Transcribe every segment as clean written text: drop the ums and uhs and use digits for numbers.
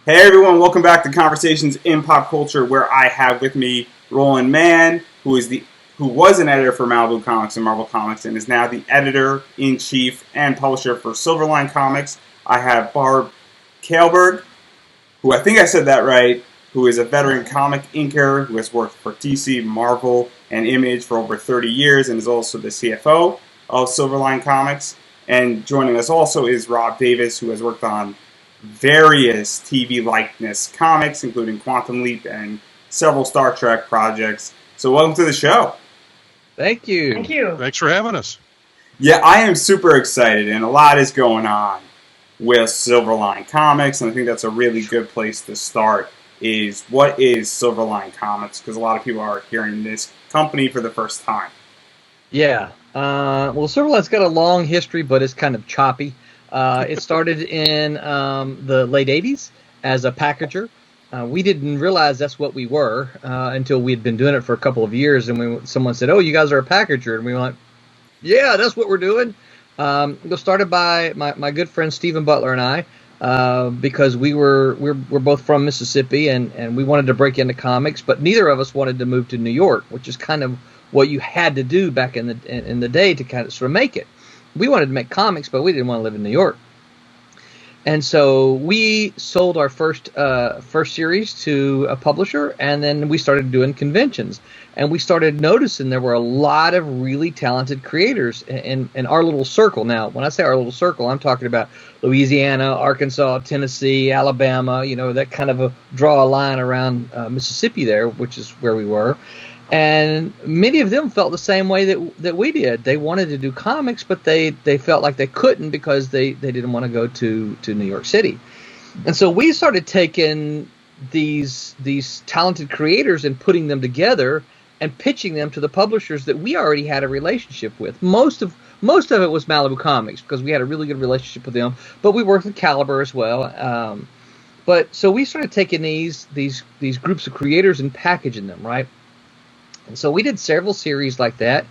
Hey everyone, welcome back to Conversations in Pop Culture, where I have with me Roland Mann, who was an editor for Malibu Comics and Marvel Comics, and is now the editor-in-chief and publisher for Silverline Comics. I have Barb Kailberg, who I think I said that right, who is a veteran comic inker who has worked for DC, Marvel, and Image for over 30 years, and is also the CFO of Silverline Comics. And joining us also is Rob Davis, who has worked on various TV likeness comics, including Quantum Leap and several Star Trek projects. So welcome to the show. Thank you. Thank you. Thanks for having us. Yeah, I am super excited, and a lot is going on with Silverline Comics, and I think that's a really good place to start. What is Silverline Comics? Because a lot of people are hearing this company for the first time. Yeah. Well, Silverline's got a long history, but it's kind of choppy. It started in the late 80s as a packager. We didn't realize that's what we were until we had been doing it for a couple of years, and someone said, "Oh, you guys are a packager," and we were like, "Yeah, that's what we're doing." It was started by my good friend Stephen Butler and I, because we're both from Mississippi, and we wanted to break into comics, but neither of us wanted to move to New York, which is kind of what you had to do back in the day to kind of sort of make it. We wanted to make comics, but we didn't want to live in New York. And so we sold our first series to a publisher, and then we started doing conventions. And we started noticing there were a lot of really talented creators in our little circle. Now, when I say our little circle, I'm talking about Louisiana, Arkansas, Tennessee, Alabama, that kind of draw a line around Mississippi there, which is where we were. And many of them felt the same way that we did. They wanted to do comics, but they felt like they couldn't because they didn't want to go to New York City. And so we started taking these talented creators and putting them together and pitching them to the publishers that we already had a relationship with. Most of it was Malibu Comics because we had a really good relationship with them, but we worked with Caliber as well. But so we started taking these groups of creators and packaging them, right? And so we did several series like that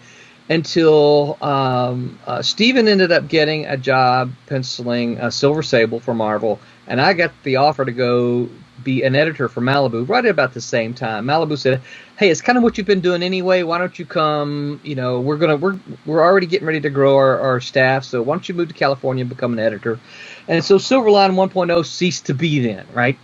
until Steven ended up getting a job penciling Silver Sable for Marvel, and I got the offer to go be an editor for Malibu right about the same time. Malibu said, "Hey, it's kind of what you've been doing anyway. Why don't you come? We're already getting ready to grow our staff, so why don't you move to California and become an editor?" And so Silverline 1.0 ceased to be then, right?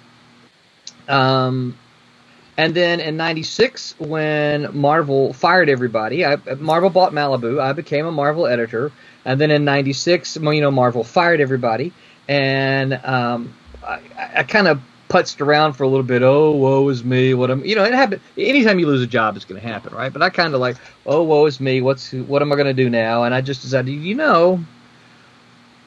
And then in 96, when Marvel fired everybody, Marvel bought Malibu. I became a Marvel editor. And then in 96, Marvel fired everybody. And I kind of putzed around for a little bit. Oh, woe is me. It happened. Anytime you lose a job, it's going to happen, right? But I kind of like, oh, woe is me. What am I going to do now? And I just decided,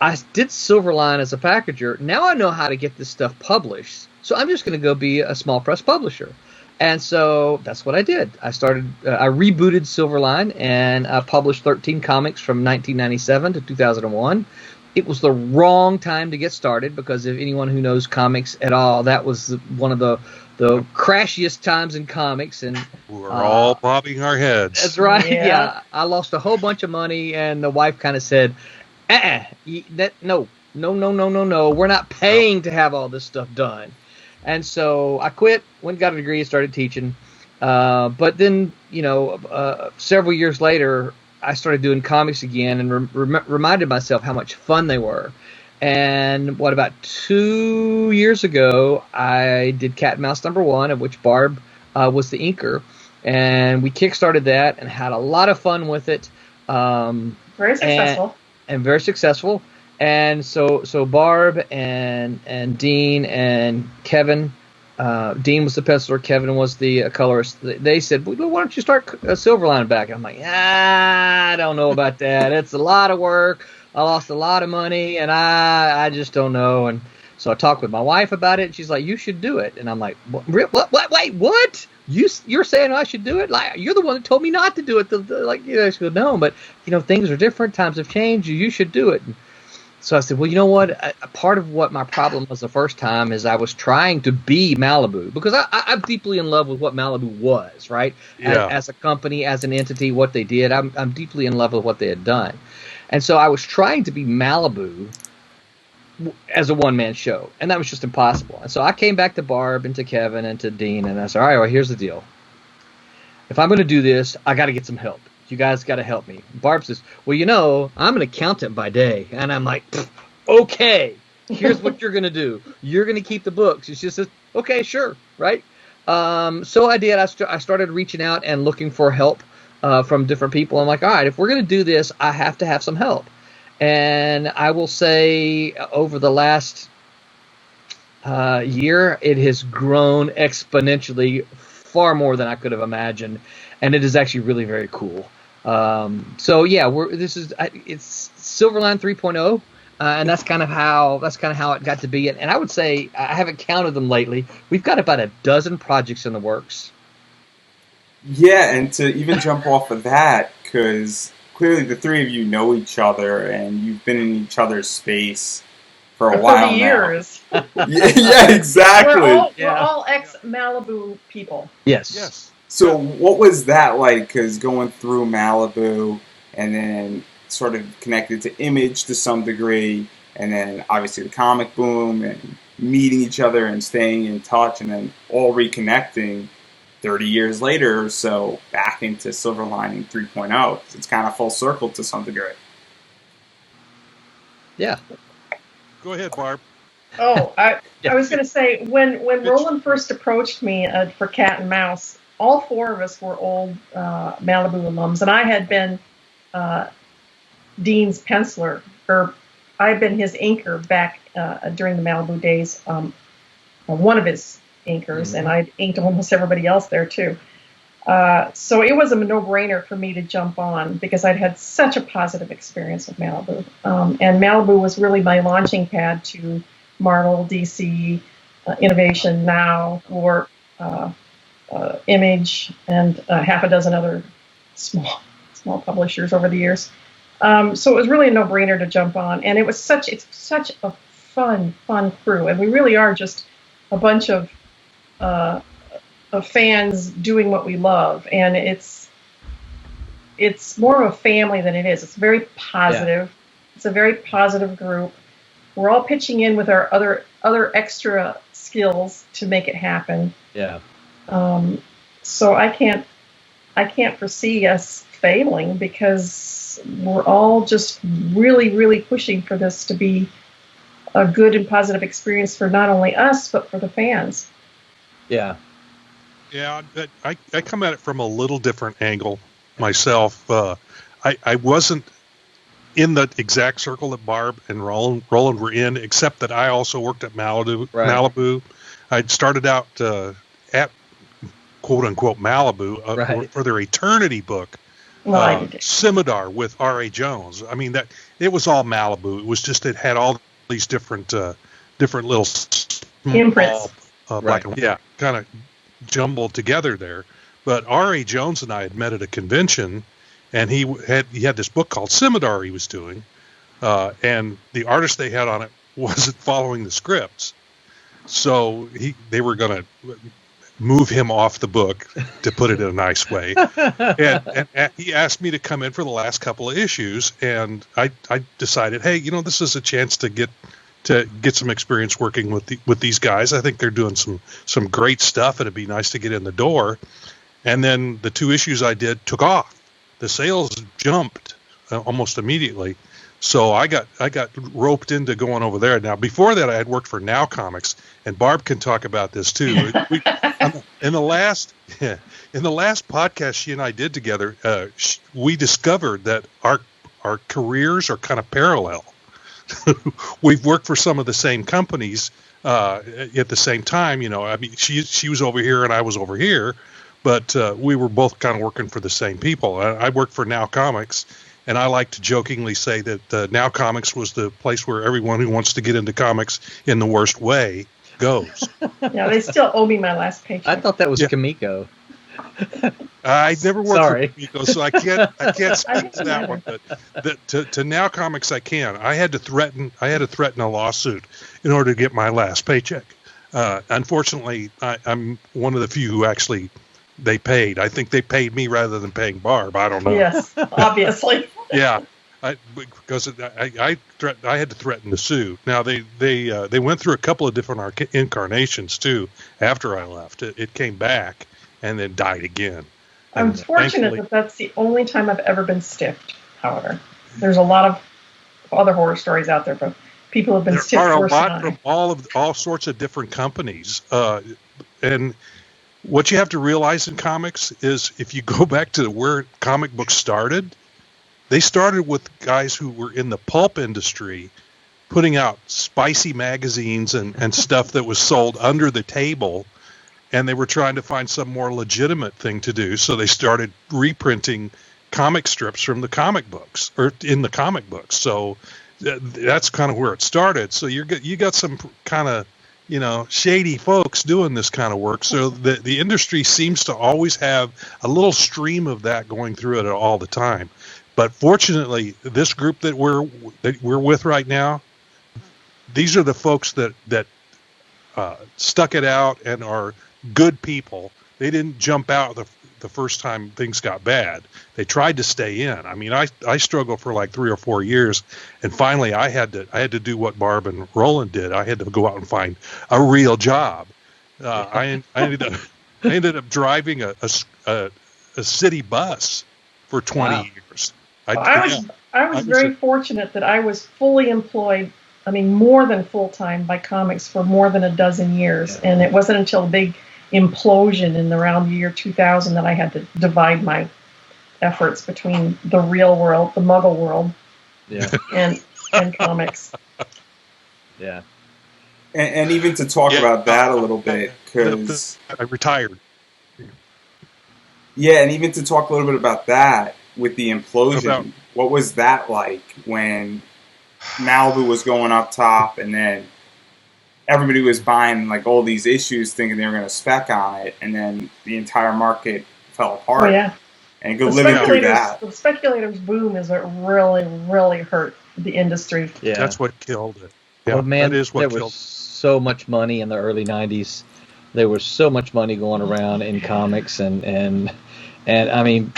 I did Silverline as a packager. Now I know how to get this stuff published. So I'm just going to go be a small press publisher. And so that's what I did. I rebooted Silverline, and I published 13 comics from 1997 to 2001. It was the wrong time to get started because if anyone who knows comics at all, that was one of the crashiest times in comics. And we're all bobbing our heads. That's right. Yeah. I lost a whole bunch of money, and the wife kind of said, no, we're not paying to have all this stuff done. And so I quit, went and got a degree, and started teaching. But then, several years later, I started doing comics again and reminded myself how much fun they were. And about 2 years ago, I did Cat and Mouse #1, of which Barb was the inker. And we kickstarted that and had a lot of fun with it. Very successful. And very successful. And so Barb and Dean and Kevin, Dean was the penciler, Kevin was the colorist. They said, well, why don't you start Silverline back? And I'm like, I don't know about that. It's a lot of work. I lost a lot of money, and I just don't know. And so I talked with my wife about it, and she's like, you should do it. And I'm like, what? Wait, what? You're saying I should do it? Like, you're the one that told me not to do it. She goes, no, but, things are different. Times have changed. You should do it. And so I said, well, you know what? Part of what my problem was the first time is I was trying to be Malibu because I'm deeply in love with what Malibu was, right? Yeah. As a company, as an entity, what they did. I'm deeply in love with what they had done. And so I was trying to be Malibu as a one-man show, and that was just impossible. And so I came back to Barb and to Kevin and to Dean, and I said, all right, well, here's the deal. If I'm going to do this, I got to get some help. You guys got to help me. Barb says, well, I'm an accountant by day. And I'm like, okay, here's what you're going to do. You're going to keep the books. She says, okay, sure, right? So I did. I started reaching out and looking for help from different people. I'm like, all right, if we're going to do this, I have to have some help. And I will say over the last year, it has grown exponentially, far more than I could have imagined, and it is actually really very cool. So yeah, it's Silverline 3.0, and that's kind of how it got to be. And I would say I haven't counted them lately. We've got about a dozen projects in the works. Yeah, and to even jump off of that, because clearly the three of you know each other, and you've been in each other's space for a while for years. Now. yeah, exactly. We're all ex-Malibu people. Yes. So what was that like? Because going through Malibu and then sort of connected to Image to some degree, and then obviously the comic boom and meeting each other and staying in touch, and then all reconnecting 30 years later or so back into Silverlining 3.0. It's kind of full circle to some degree. Yeah. Go ahead, Barb. Oh, I was going to say, when Roland first approached me for Cat and Mouse, all four of us were old Malibu alums, and I had been Dean's penciler, or I had been his inker back during the Malibu days, one of his inkers, and I'd inked almost everybody else there too. So it was a no-brainer for me to jump on because I'd had such a positive experience with Malibu. And Malibu was really my launching pad to Marvel, DC, Innovation Now, or Image, and half a dozen other small publishers over the years. So it was really a no-brainer to jump on. And it's such a fun crew. And we really are just a bunch of fans doing what we love, and it's more of a family than it is. It's very positive. Yeah. It's a very positive group. We're all pitching in with our other extra skills to make it happen. Yeah. So I can't foresee us failing because we're all just really, really pushing for this to be a good and positive experience for not only us but for the fans. Yeah. Yeah, I come at it from a little different angle myself. I wasn't in the exact circle that Barb and Roland were in, except that I also worked at Malibu. Right. Malibu. I'd started out at quote-unquote Malibu for their Eternity book, Scimitar with R.A. Jones. I mean, that it was all Malibu. It was just it had all these different little imprints. Black and white, kind of jumbled together there. But R.A. Jones and I had met at a convention, and he had this book called Scimitar he was doing, and the artist they had on it wasn't following the scripts, so they were going to move him off the book, to put it in a nice way. and he asked me to come in for the last couple of issues, and I decided, hey, this is a chance to get some experience working with these guys. I think they're doing some great stuff, and it'd be nice to get in the door. And then the 2 issues I did took off. The sales jumped almost immediately. So I got roped into going over there. Now, before that, I had worked for Now Comics, and Barb can talk about this too. In the last podcast she and I did together, we discovered that our careers are kind of parallel. We've worked for some of the same companies at the same time. I mean, she was over here and I was over here, but we were both kind of working for the same people. I worked for Now Comics, and I like to jokingly say that Now Comics was the place where everyone who wants to get into comics in the worst way goes. Yeah, they still owe me my last paycheck. I thought that was Kamiko. I never worked for Kamiko, so I can't speak to that one. But to Now Comics, I can. I had to threaten a lawsuit in order to get my last paycheck. Unfortunately, I'm one of the few who actually they paid. I think they paid me rather than paying Barb. I don't know. Yes, obviously. Yeah. Because I had to threaten to sue. Now they went through a couple of different incarnations too. After I left, it came back and then died again. I'm And fortunate that that's the only time I've ever been stiffed. However, there's a lot of other horror stories out there, but people have been stiffed there are a worse than lot I. from all sorts of different companies, and what you have to realize in comics is if you go back to where comic books started, they started with guys who were in the pulp industry putting out spicy magazines and stuff that was sold under the table, and they were trying to find some more legitimate thing to do, so they started reprinting comic strips from the comic books, or in the comic books. So that's kind of where it started. So you got some kind of, shady folks doing this kind of work. So the industry seems to always have a little stream of that going through it all the time. But fortunately, this group that we're with right now, these are the folks that stuck it out and are good people. They didn't jump out the first time things got bad. They tried to stay in. I mean, I struggled for like 3 or 4 years, and finally I had to do what Barb and Roland did. I had to go out and find a real job. I ended up driving a city bus for 20 years. I was very fortunate that I was fully employed. I mean, more than full time by comics for more than a dozen years, and it wasn't until a big implosion in around the year 2000 that I had to divide my efforts between the real world, the Muggle world, and comics. Yeah. And even to talk about that a little bit, because I retired. Yeah, and even to talk a little bit about that with the implosion, what was that like when Malibu was going up top and then everybody was buying like all these issues thinking they were going to spec on it, and then the entire market fell apart. Oh, yeah. And go living through that. The speculators boom is what really, really hurt the industry. Yeah. That's what killed it. Yeah, well, man, that is what there killed was so much money in the early 90s. There was so much money going around in comics, and I mean,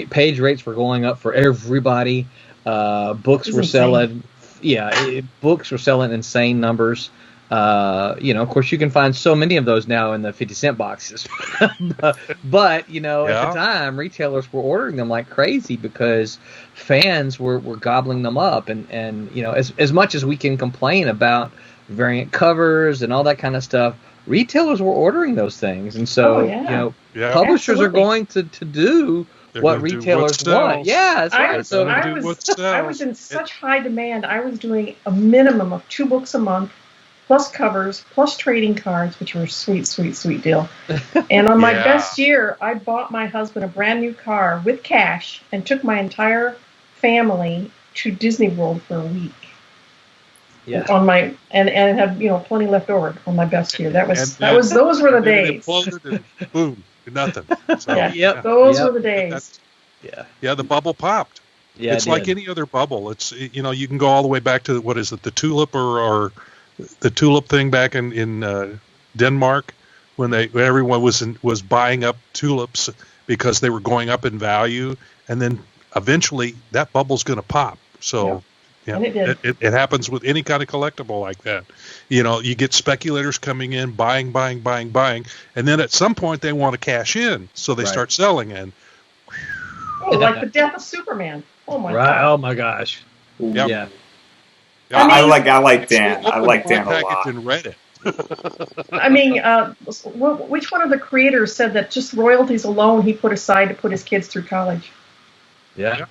page rates were going up for everybody. Books were selling. Yeah, books were selling insane numbers. Of course, you can find so many of those now in the 50-cent boxes. but at the time, retailers were ordering them like crazy because fans were gobbling them up. And as much as we can complain about variant covers and all that kind of stuff, retailers were ordering those things. And so, publishers are going to do what retailers want. Yeah, that's right. I was in such high demand. I was doing a minimum of 2 books a month, plus covers, plus trading cards, which were a sweet, sweet, sweet deal. And on my best year, I bought my husband a brand new car with cash and took my entire family to Disney World for a week. Yeah. And had plenty left over on my best year. Those were the days. And boom, nothing. So, those were the days. The bubble popped. Yeah, it's like any other bubble. It's you can go all the way back to what is it, the tulip or the tulip thing back in Denmark when everyone was buying up tulips because they were going up in value, and then eventually that bubble's going to pop. So. Yeah, it happens with any kind of collectible like that. You get speculators coming in, buying, and then at some point they want to cash in, so they start selling in. Oh, like the death of Superman. Oh my god. Oh my gosh. Yep. Yeah. I like Dan. I like Dan a lot. And read it. I mean, which one of the creators said that just royalties alone he put aside to put his kids through college? Yeah.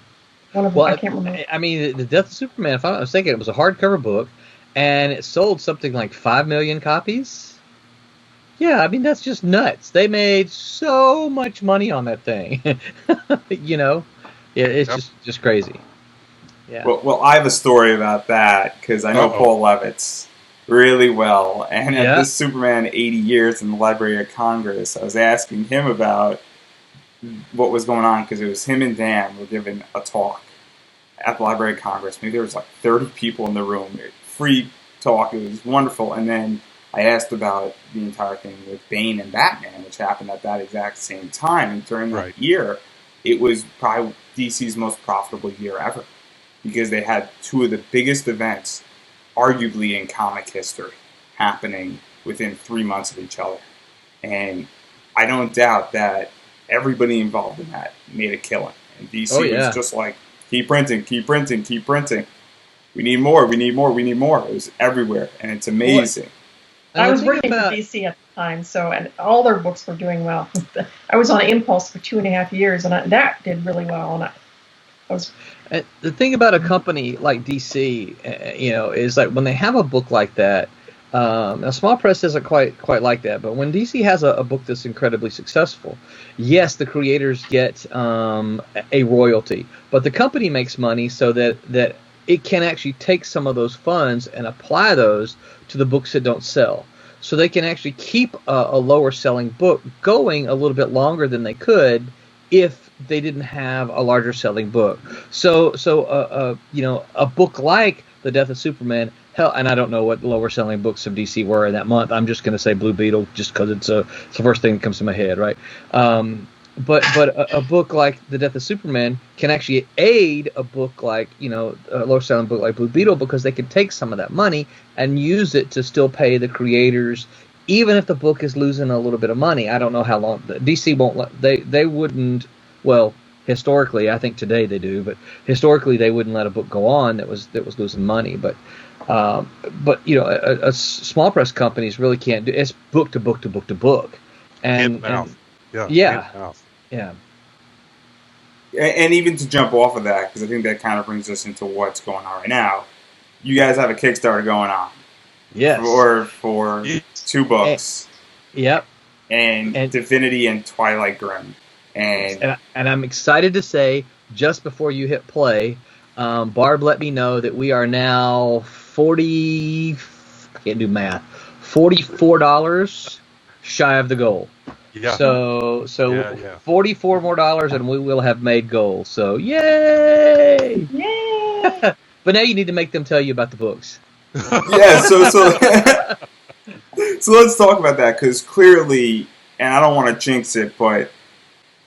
I can't remember. I mean, The Death of Superman, if I was thinking, it was a hardcover book, and it sold something like 5 million copies. Yeah, I mean, that's just nuts. They made so much money on that thing. It's just crazy. Yeah. Well, I have a story about that, because I know Paul Levitz really well, and at this Superman 80 years in the Library of Congress, I was asking him about what was going on, because it was him and Dan were giving a talk at the Library of Congress. Maybe there was like 30 people in the room. Free talk. It was wonderful. And then I asked about the entire thing with Bane and Batman, which happened at that exact same time. And during that year, it was probably DC's most profitable year ever. because they had two of the biggest events, arguably in comic history, happening within 3 months of each other. And I don't doubt that everybody involved in that made a killing. And DC was just like, keep printing, keep printing, keep printing. We need more, we need more, we need more. It was everywhere, and it's amazing. I was working for DC at the time, and all their books were doing well. I was on Impulse for 2.5 years, and that did really well. And I was. The thing about a company like DC, is like when they have a book like that. Now, small press isn't quite like that, but when DC has a book that's incredibly successful, yes, the creators get a royalty, but the company makes money so that it can actually take some of those funds and apply those to the books that don't sell. So they can actually keep a lower selling book going a little bit longer than they could if they didn't have a larger selling book. So a book like The Death of Superman, hell, and I don't know what the lower selling books of DC were in that month. I'm just going to say Blue Beetle just because it's the first thing that comes to my head, right? But a book like The Death of Superman can actually aid a book like, a lower selling book like Blue Beetle, because they can take some of that money and use it to still pay the creators, even if the book is losing a little bit of money. I don't know how long. DC won't they wouldn't, well, historically, I think today they do, but historically they wouldn't let a book go on that was losing money. But a small press companies really can't do. It's book to book to book to book, and yeah. And even to jump off of that, because I think that kind of brings us into what's going on right now. You guys have a Kickstarter going on. Yes. For 2 books. Yep. And Divinity and Twilight Grim. And I'm excited to say, just before you hit play, Barb let me know that we are now $44 shy of the goal. Yeah. So $44 more and we will have made goal. So yay! Yay! But now you need to make them tell you about the books. Yeah. So let's talk about that, because clearly, and I don't want to jinx it, but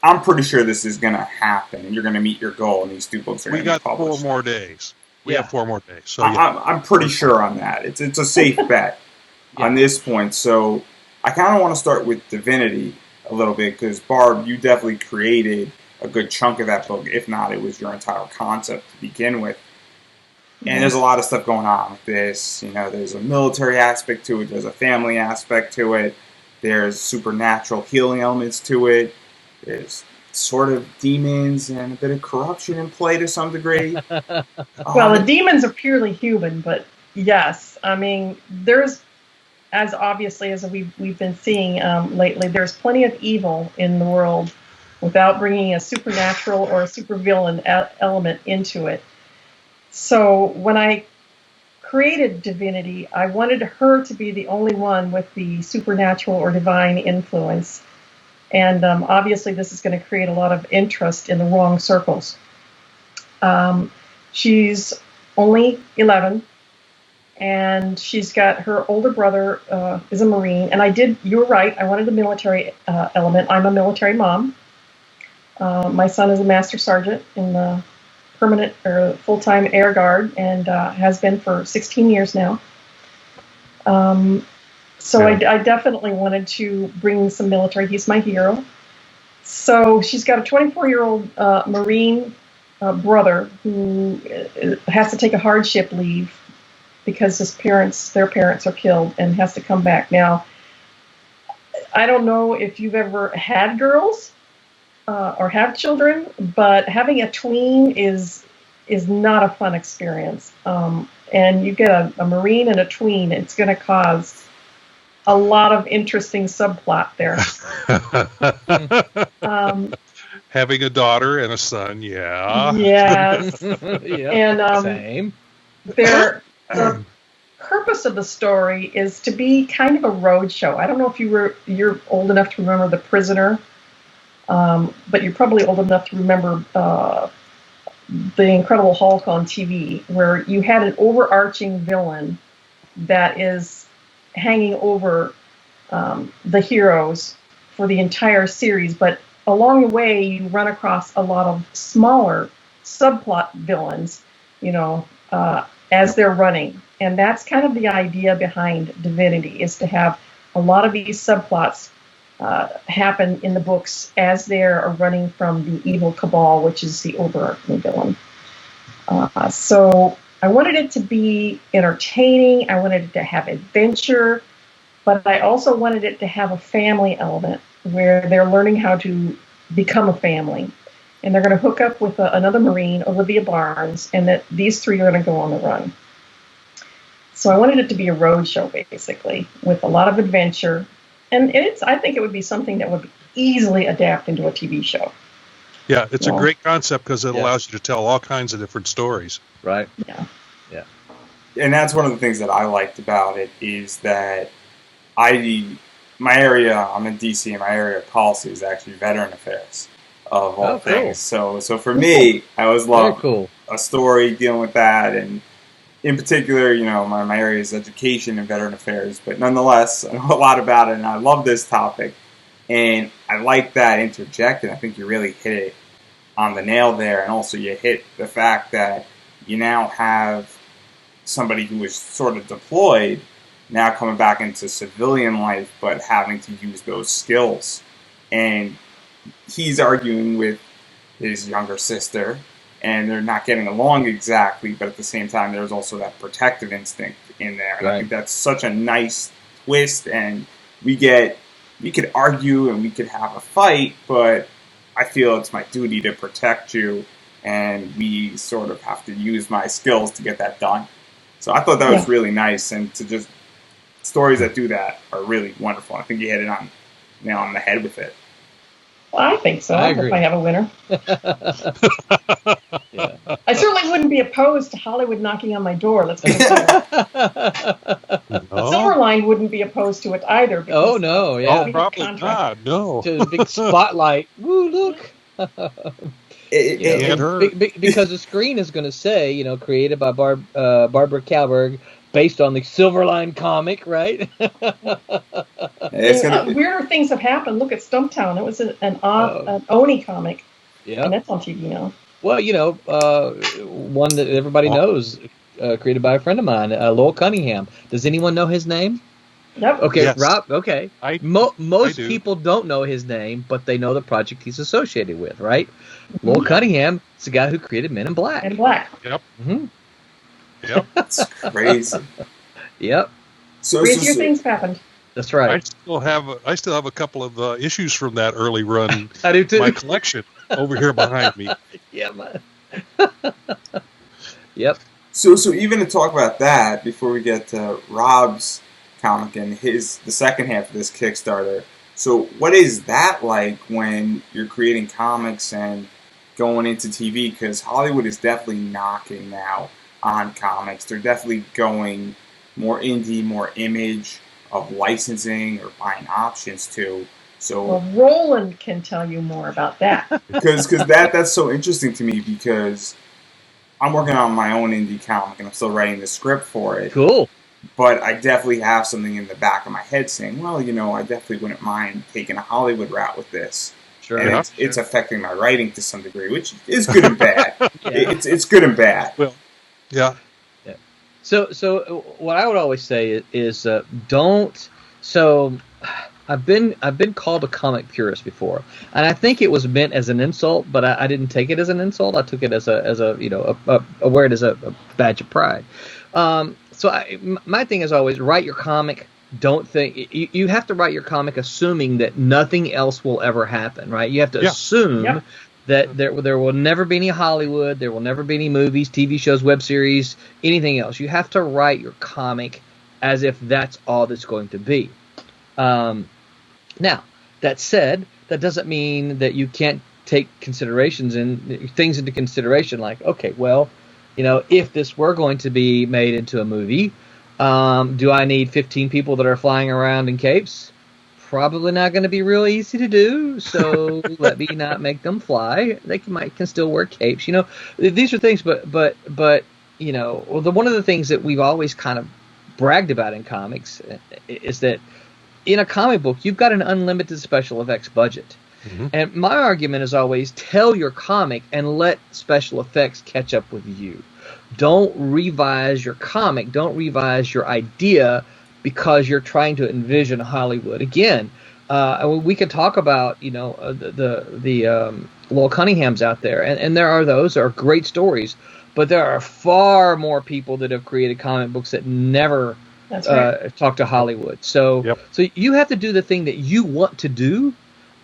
I'm pretty sure this is going to happen, and you're going to meet your goal, and these 2 books are going to be published. We got 4 more days. We have 4 more days. So I'm pretty sure on that. It's a safe bet on this point. So I kind of want to start with Divinity a little bit, because Barb, you definitely created a good chunk of that book. If not, it was your entire concept to begin with. And there's a lot of stuff going on with this. There's a military aspect to it. There's a family aspect to it. There's supernatural healing elements to it. There's sort of demons and a bit of corruption in play to some degree. Well, the demons are purely human, but yes, I mean, there's, as obviously as we've been seeing lately, there's plenty of evil in the world without bringing a supernatural or a supervillain element into it. So when I created Divinity, I wanted her to be the only one with the supernatural or divine influence. And obviously this is going to create a lot of interest in the wrong circles. She's only 11, and she's got her older brother is a Marine. And you were right, I wanted a military element. I'm a military mom. My son is a Master Sergeant in the permanent or full-time Air Guard, and has been for 16 years now. So I definitely wanted to bring some military. He's my hero. So she's got a 24-year-old Marine brother who has to take a hardship leave because their parents are killed, and has to come back. Now, I don't know if you've ever had girls or have children, but having a tween is not a fun experience. And you get a Marine and a tween, it's going to cause a lot of interesting subplot there. Having a daughter and a son, yeah. Yes. And same. The purpose of the story is to be kind of a road show. I don't know if you're old enough to remember The Prisoner, but you're probably old enough to remember The Incredible Hulk on TV, where you had an overarching villain that is hanging over the heroes for the entire series, but along the way you run across a lot of smaller subplot villains as they're running. And that's kind of the idea behind Divinity, is to have a lot of these subplots happen in the books as they're running from the evil cabal, which is the overarching villain. So I wanted it to be entertaining. I wanted it to have adventure, but I also wanted it to have a family element where they're learning how to become a family. And they're going to hook up with another Marine, Olivia Barnes, and that these three are going to go on the run. So I wanted it to be a road show, basically, with a lot of adventure. And I think it would be something that would easily adapt into a TV show. Yeah, it's a great concept because it allows you to tell all kinds of different stories. Right. Yeah. Yeah. And that's one of the things that I liked about it, is that my area, I'm in DC, and my area of policy is actually veteran affairs of all things. Cool. So for me, I always loved cool. a story dealing with that, and in particular, my area is education and veteran affairs, but nonetheless, I know a lot about it, and I love this topic, and I like that interjected. I think you really hit it on the nail there, and also you hit the fact that you now have somebody who was sort of deployed now coming back into civilian life, but having to use those skills. And he's arguing with his younger sister, and they're not getting along exactly, but at the same time, there's also that protective instinct in there. And I think that's such a nice twist, and we could argue and we could have a fight, but I feel it's my duty to protect you, and we sort of have to use my skills to get that done. So I thought that was really nice, and stories that do that are really wonderful. I think you hit it nail on the head with it. Well, I think so. I agree. If I have a winner. I certainly wouldn't be opposed to Hollywood knocking on my door. Let's put it that way. Silverline wouldn't be opposed to it either. Oh, no, yeah. Oh, probably not, no. To the big spotlight. Woo, look. Because the screen is going to say, created by Barbara Kalberg, based on the Silverline comic, right? Weirder things have happened. Look at Stumptown. It was an Oni comic. Yeah. And that's on TV now. Well, one that everybody knows, created by a friend of mine, Lowell Cunningham. Does anyone know his name? Nope. Okay, yes. Rob, okay. Most people don't know his name, but they know the project he's associated with, right? Mm-hmm. Lowell Cunningham is the guy who created Men in Black. Men in Black. Yep. Mm-hmm. Yep. It's crazy. Yep. Crazier things happened. That's right. I still have a couple of issues from that early run. I do too. My collection over here behind me. Yeah, man. Yep. So even to talk about that before we get to Rob's comic and the second half of this Kickstarter. So what is that like when you're creating comics and going into TV? Because Hollywood is definitely knocking now on comics. They're definitely going more indie, more image of licensing or buying options too. So Roland can tell you more about that. Because that's so interesting to me, because I'm working on my own indie comic and I'm still writing the script for it. Cool. But I definitely have something in the back of my head saying, well, I definitely wouldn't mind taking a Hollywood route with this. Sure. And it's affecting my writing to some degree, which is good and bad. It's good and bad. Well, yeah. So what I would always say is don't. So I've been called a comic purist before, and I think it was meant as an insult, but I didn't take it as an insult. I took it as a wear it as a badge of pride. So my thing is always write your comic. Don't think you have to write your comic assuming that nothing else will ever happen, right? You have to assume that there will never be any Hollywood, there will never be any movies, TV shows, web series, anything else. You have to write your comic as if that's all that's going to be. Now, that said, that doesn't mean that you can't take things into consideration, like, okay, well, if this were going to be made into a movie, do I need 15 people that are flying around in capes? Probably not going to be real easy to do, so let me not make them fly. They can still wear capes. These are things, but one of the things that we've always kind of bragged about in comics is that in a comic book, you've got an unlimited special effects budget. Mm-hmm. And my argument is always tell your comic and let special effects catch up with you. Don't revise your comic. Don't revise your idea because you're trying to envision Hollywood again. We can talk about the Lowell Cunninghams out there, and there are those that are great stories, but there are far more people that have created comic books that never talk to Hollywood. So you have to do the thing that you want to do.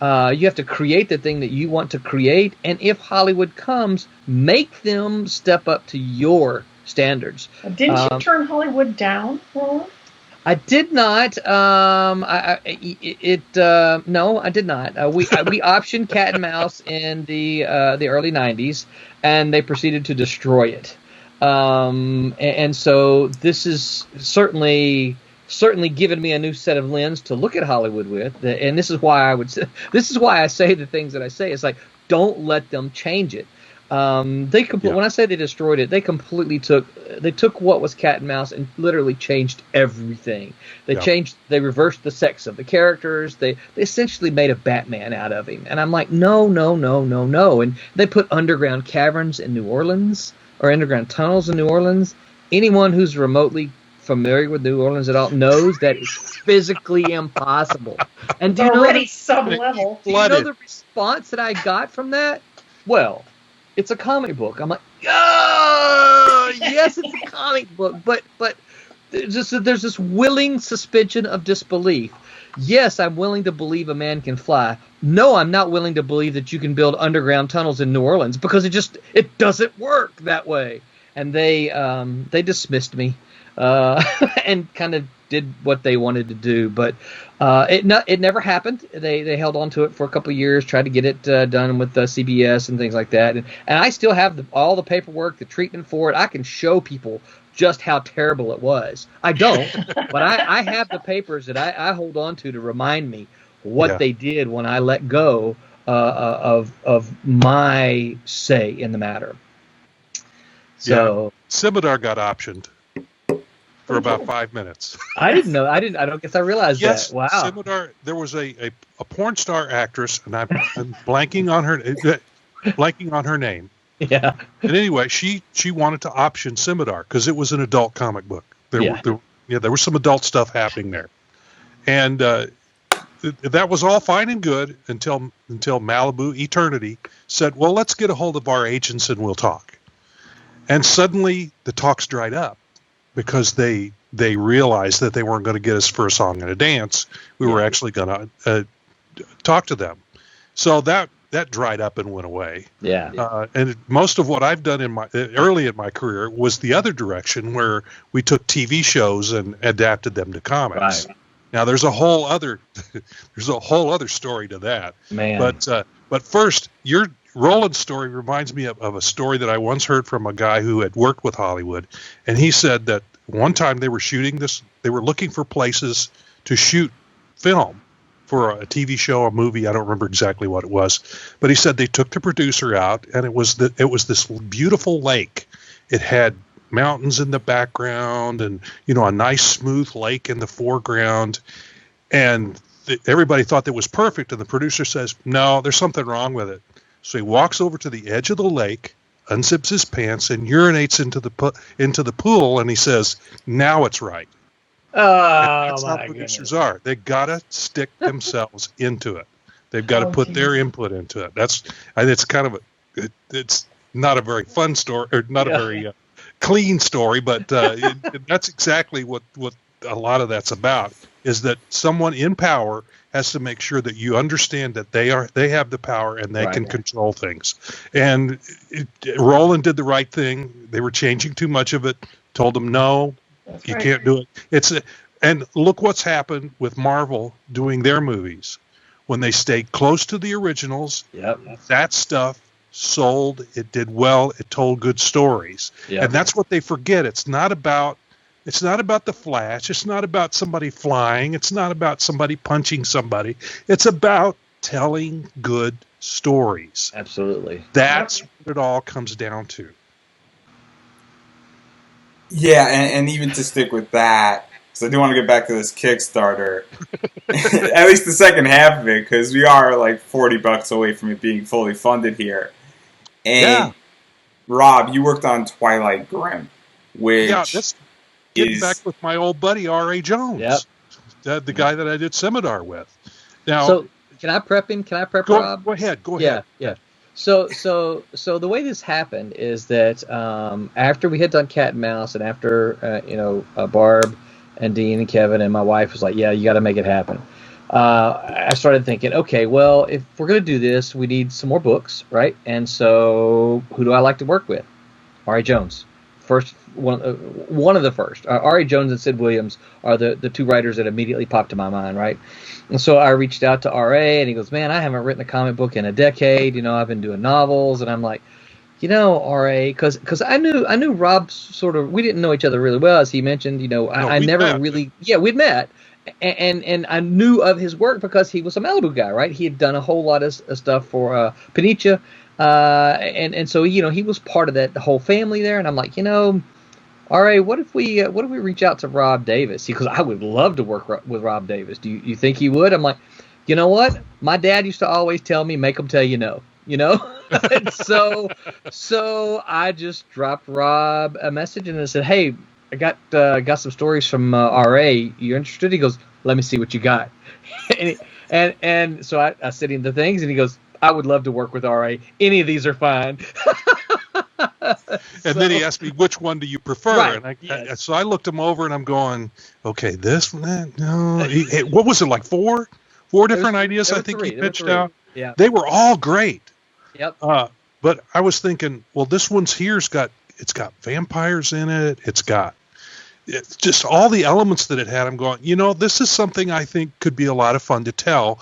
You have to create the thing that you want to create, and if Hollywood comes, make them step up to your standards. Didn't you turn Hollywood down, Roland? I did not. No, I did not. We optioned Cat and Mouse in the early '90s, and they proceeded to destroy it. And so this is certainly given me a new set of lens to look at Hollywood with. And this is why I say the things that I say. It's like, don't let them change it. When I say they destroyed it, they completely took what was Cat and Mouse and literally changed everything. They reversed the sex of the characters. They essentially made a Batman out of him. And I'm like, no. And they put underground caverns in New Orleans, or underground tunnels in New Orleans. Anyone who's remotely familiar with New Orleans at all knows that it's physically impossible. And do you know some level? Do you know the response that I got from that? Well, it's a comic book. I'm like, oh, yes, it's a comic book, but there's this willing suspension of disbelief. Yes, I'm willing to believe a man can fly. No, I'm not willing to believe that you can build underground tunnels in New Orleans, because it doesn't work that way. And they dismissed me and kind of did what they wanted to do, but it never happened. They held on to it for a couple of years, tried to get it done with CBS and things like that, and I still have all the paperwork, the treatment for it. I can show people just how terrible it was. I don't, but I have the papers that I hold on to remind me what they did when I let go of my say in the matter. So Scimitar got optioned for about 5 minutes. I didn't know. I don't guess I realized that. Wow. Scimitar, there was a porn star actress, and I'm blanking on her name. Yeah. And anyway, she wanted to option Scimitar because it was an adult comic book. There was some adult stuff happening there, and that was all fine and good until Malibu Eternity said, "Well, let's get a hold of our agents and we'll talk." And suddenly the talks dried up, because they realized that they weren't going to get us for a song and a dance. We were actually going to talk to them. So that dried up and went away. Yeah. And most of what I've done early in my career was the other direction, where we took TV shows and adapted them to comics. Right. Now there's a whole other story to that. Man. But first, your Roland's story reminds me of a story that I once heard from a guy who had worked with Hollywood, and he said that one time they were shooting this. They were looking for places to shoot film for a TV show, a movie. I don't remember exactly what it was, but he said they took the producer out, and it was this beautiful lake. It had mountains in the background, and a nice smooth lake in the foreground, and everybody thought that was perfect. And the producer says, "No, there's something wrong with it." So he walks over to the edge of the lake, unzips his pants, and urinates into the pool. And he says, "Now it's right." Oh, that's how producers are. They gotta stick themselves into it. They've got to put their input into it. It's kind of it's not a very fun story, or not a very clean story, but that's exactly what a lot of that's about. Is that someone in power has to make sure that you understand that they have the power and they can control things. And Roland did the right thing. They were changing too much of it. Told them, no, you can't do it. And look what's happened with Marvel doing their movies. When they stayed close to the originals, that stuff sold. It did well. It told good stories. And that's what they forget. It's not about the Flash. It's not about somebody flying. It's not about somebody punching somebody. It's about telling good stories. Absolutely. That's what it all comes down to. Yeah, and even to stick with that, because I do want to get back to this Kickstarter, at least the second half of it, because we are like $40 away from it being fully funded here. And Rob, you worked on Twilight Grim, which that's getting back with my old buddy R.A. Jones. Yep. The guy that I did Scimitar with. Now, so can I prep him? Can I prep Rob? Go ahead. Yeah. So the way this happened is that after we had done Cat and Mouse, and after Barb and Dean and Kevin and my wife was like, yeah, you got to make it happen. I started thinking, okay, well, if we're going to do this, we need some more books, right? And so who do I like to work with? R.A. Jones. One of the first. R.A. Jones and Sid Williams are the two writers that immediately popped to my mind, right? And so I reached out to R.A. and he goes, man, I haven't written a comic book in a decade. I've been doing novels. And I'm like, R.A., because I knew Rob sort of, we didn't know each other really well, as he mentioned. I never really, we'd met. And I knew of his work because he was a Malibu guy, right? He had done a whole lot of stuff for Panicha. And so he was part of the whole family there, and I'm like, all right, what if we reach out to Rob Davis? Because I would love to work with Rob Davis. Do you think he would? I'm like, you know what? My dad used to always tell me, make them tell you no. And so I just dropped Rob a message and I said, hey, I got some stories from RA. You interested? He goes, let me see what you got. and so I sent him the things, and he goes, I would love to work with RA. Any of these are fine. And then he asked me, which one do you prefer? Right, and so I looked him over, and I'm going, okay, this one, no. What was it, like four different ideas I think he pitched out? Yeah. They were all great. Yep. But I was thinking, well, this one's it's got vampires in it. It's just all the elements that it had. I'm going, this is something I think could be a lot of fun to tell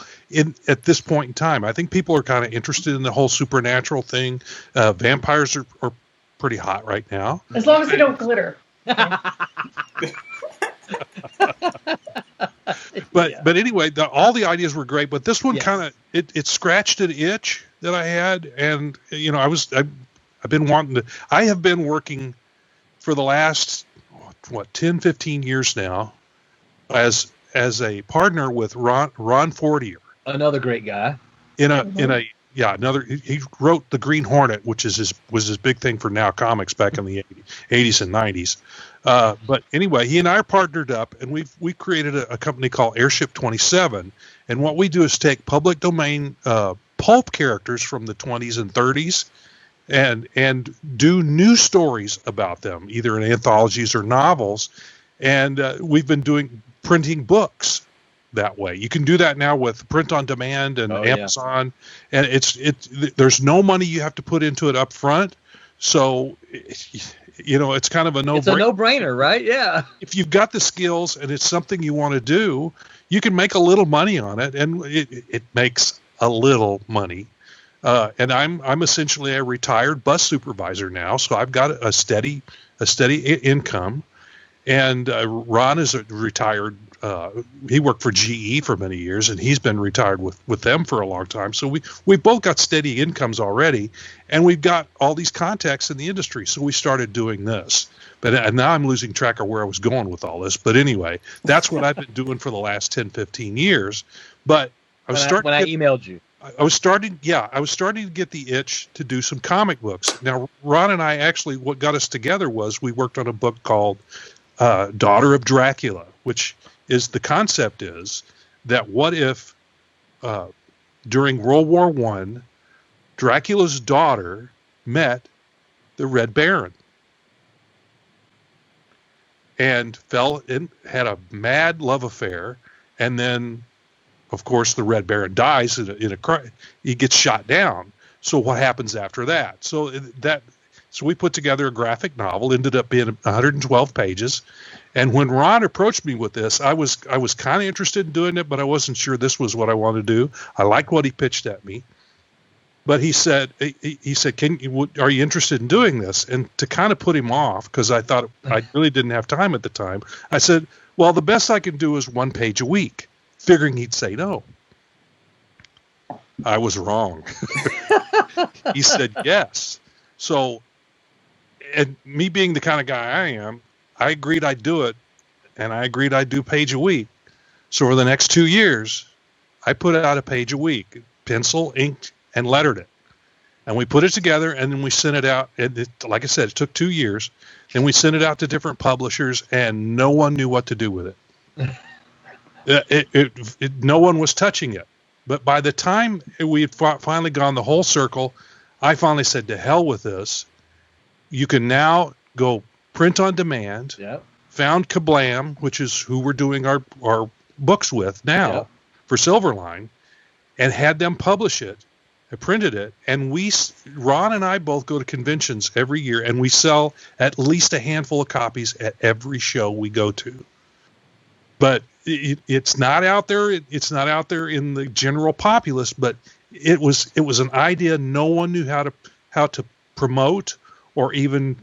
at this point in time. I think people are kind of interested in the whole supernatural thing. Vampires are pretty hot right now. As long as they don't glitter. But anyway, all the ideas were great. But this one kind of it scratched an itch that I had, and I've been wanting to. I have been working for the last 10, 15 years now as a partner with Ron Fortier, another great guy. He wrote the Green Hornet, which was his big thing for Now Comics back in the 80s and 90s. But anyway, he and I are partnered up, and we created a company called Airship 27. And what we do is take public domain pulp characters from the 20s and 30s and do new stories about them, either in anthologies or novels. And we've been printing books that way. You can do that now with print on demand and Amazon, and there's no money you have to put into it up front. So, it's kind of a no-brainer. It's a no-brainer, right? Yeah. If you've got the skills and it's something you want to do, you can make a little money on it, and it makes a little money. And I'm essentially a retired bus supervisor now, so I've got a steady income. And Ron is a retired. He worked for GE for many years, and he's been retired with them for a long time. So we both got steady incomes already, and we've got all these contacts in the industry. So we started doing this. And now I'm losing track of where I was going with all this. But anyway, that's what I've been doing for the last 10, 15 years. But I emailed you. I was starting to get the itch to do some comic books. Now, Ron and I actually, what got us together was we worked on a book called Daughter of Dracula, which is the concept is that what if during World War I, Dracula's daughter met the Red Baron and had a mad love affair, and then, of course, the Red Baron dies in a crime. He gets shot down. So what happens after that? So we put together a graphic novel. Ended up being 112 pages. And when Ron approached me with this, I was kind of interested in doing it, but I wasn't sure this was what I wanted to do. I liked what he pitched at me, but he said, "Are you interested in doing this?" And to kind of put him off, because I thought I really didn't have time at the time, I said, "Well, the best I can do is 1 page a week," figuring he'd say no. I was wrong. He said yes. So, and me being the kind of guy I am, I agreed I'd do it, and I agreed I'd do page a week. So for the next 2 years, I put out a page a week, pencil, inked, and lettered it. And we put it together, and then we sent it out. And like I said, it took 2 years. Then we sent it out to different publishers, and no one knew what to do with it. No one was touching it. But by the time we had finally gone the whole circle, I finally said, to hell with this. You can now go print on demand. Yep. Found Kablam, which is who we're doing our books with now for Silverline, and had them publish it. I printed it, and Ron and I both go to conventions every year, and we sell at least a handful of copies at every show we go to. But it's not out there. It's not out there in the general populace. But it was an idea no one knew how to promote or even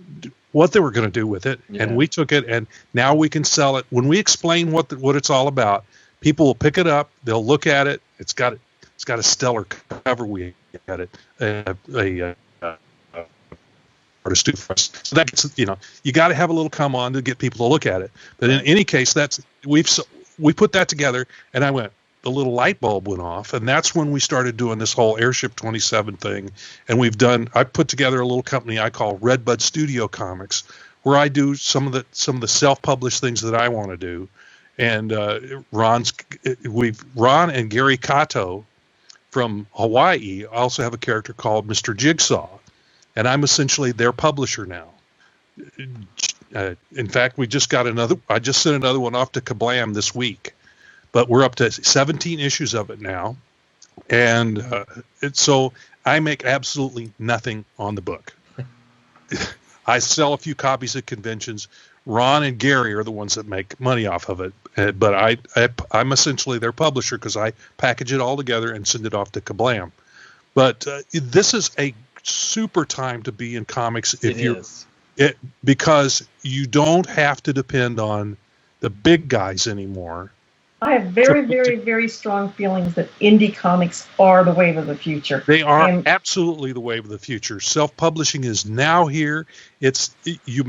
what they were going to do with it. Yeah. And we took it, and now we can sell it. When we explain what it's all about, people will pick it up. They'll look at it. It's got a stellar cover. We had it artist for us. So that's, you got to have a little come on to get people to look at it. But in any case, we put that together, and the little light bulb went off, and that's when we started doing this whole Airship 27 thing. And I put together a little company I call Redbud Studio Comics, where I do some of the self-published things that I want to do. And Ron and Gary Kato from Hawaii also have a character called Mr. Jigsaw, and I'm essentially their publisher now. In fact, I just sent another one off to Kablam this week, but we're up to 17 issues of it now. And so I make absolutely nothing on the book. I sell a few copies at conventions. Ron and Gary are the ones that make money off of it. But I'm essentially their publisher because I package it all together and send it off to Kablam. But this is a super time to be in comics because you don't have to depend on the big guys anymore. I have very, very, very strong feelings that indie comics are the wave of the future. They are absolutely the wave of the future. Self-publishing is now here. You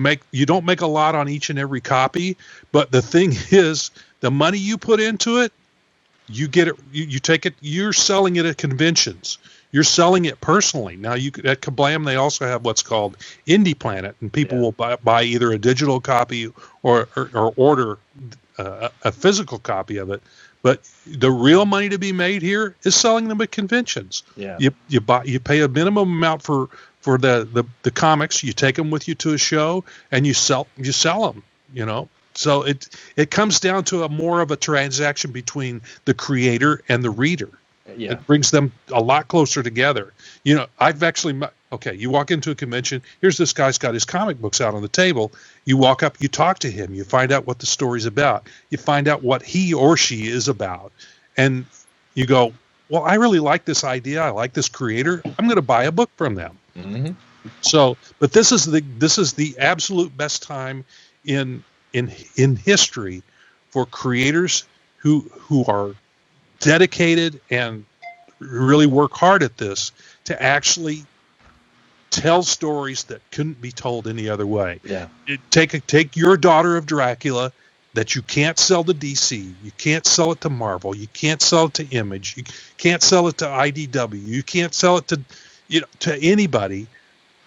don't make a lot on each and every copy, but the thing is, the money you put into it, you get it. You take it. You're selling it at conventions. You're selling it personally. Now, at Kablam, they also have what's called Indie Planet, and people will buy either a digital copy or order a physical copy of it. But the real money to be made here is selling them at conventions. Yeah. You pay a minimum amount for the comics. You take them with you to a show, and you sell them. So it comes down to more of a transaction between the creator and the reader. Yeah. It brings them a lot closer together. I've actually you walk into a convention, here's this guy's got his comic books out on the table. You walk up, you talk to him, you find out what the story's about. You find out what he or she is about. And you go, well, I really like this idea. I like this creator. I'm going to buy a book from them. Mm-hmm. So, but this is the absolute best time in history for creators who are dedicated and really work hard at this to actually tell stories that couldn't be told any other way. Yeah. Take your Daughter of Dracula that you can't sell to DC, you can't sell it to Marvel, you can't sell it to Image, you can't sell it to IDW, you can't sell it to anybody,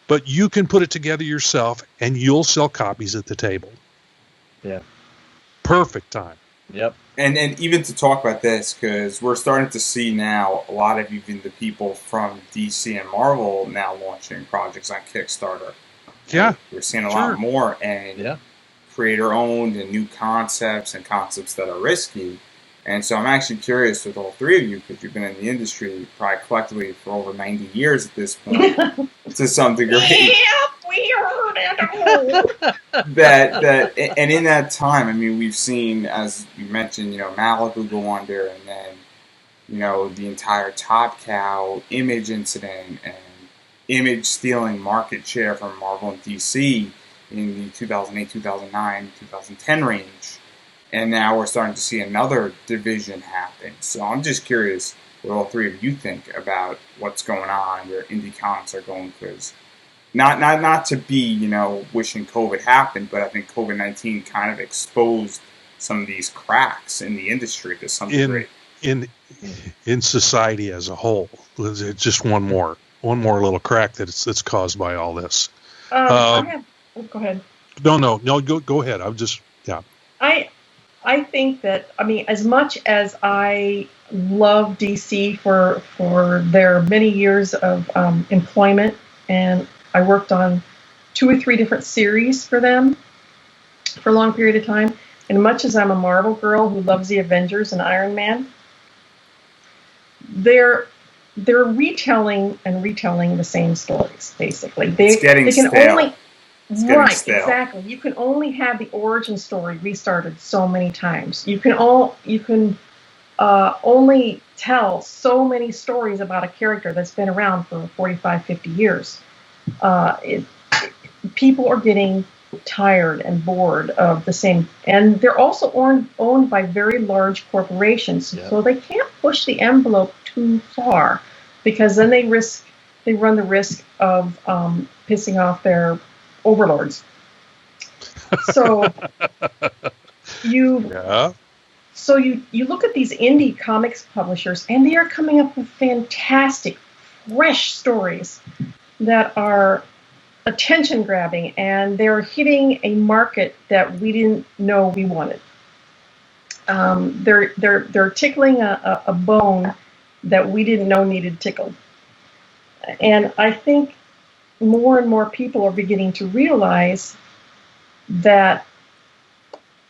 but you can put it together yourself and you'll sell copies at the table. Yeah. Perfect time. Yep. And even to talk about this, because we're starting to see now a lot of even the people from DC and Marvel now launching projects on Kickstarter. Yeah. We're seeing a lot more, and creator-owned and new concepts and concepts that are risky. And so I'm actually curious with all three of you, because you've been in the industry probably collectively for over 90 years at this point, to some degree. We heard it. that and in that time, I mean, we've seen, as you mentioned, Malibu go under, and then the entire Top Cow Image incident, and Image stealing market share from Marvel and DC in the 2008, 2009, 2010 range, and now we're starting to see another division happen. So I'm just curious what all three of you think about what's going on, where indie comics are going, because Not to be, wishing COVID happened, but I think COVID-19 kind of exposed some of these cracks in the industry to some degree. In society as a whole, just one more. one more little crack that's caused by all this. Go ahead. No, go ahead. I'm just, yeah. I think that, I mean, as much as I love DC for their many years of employment, and I worked on 2 or 3 different series for them for a long period of time, and much as I'm a Marvel girl who loves the Avengers and Iron Man, they're retelling the same stories, basically. It's getting stale. Right, exactly. You can only have the origin story restarted so many times. You can only tell so many stories about a character that's been around for 45, 50 years. People are getting tired and bored of the same, and they're also owned by very large corporations, so they can't push the envelope too far, because then they run the risk of pissing off their overlords. So you look at these indie comics publishers, and they are coming up with fantastic, fresh stories that are attention grabbing, and they're hitting a market that we didn't know we wanted. They're tickling a bone that we didn't know needed tickled. And I think more and more people are beginning to realize that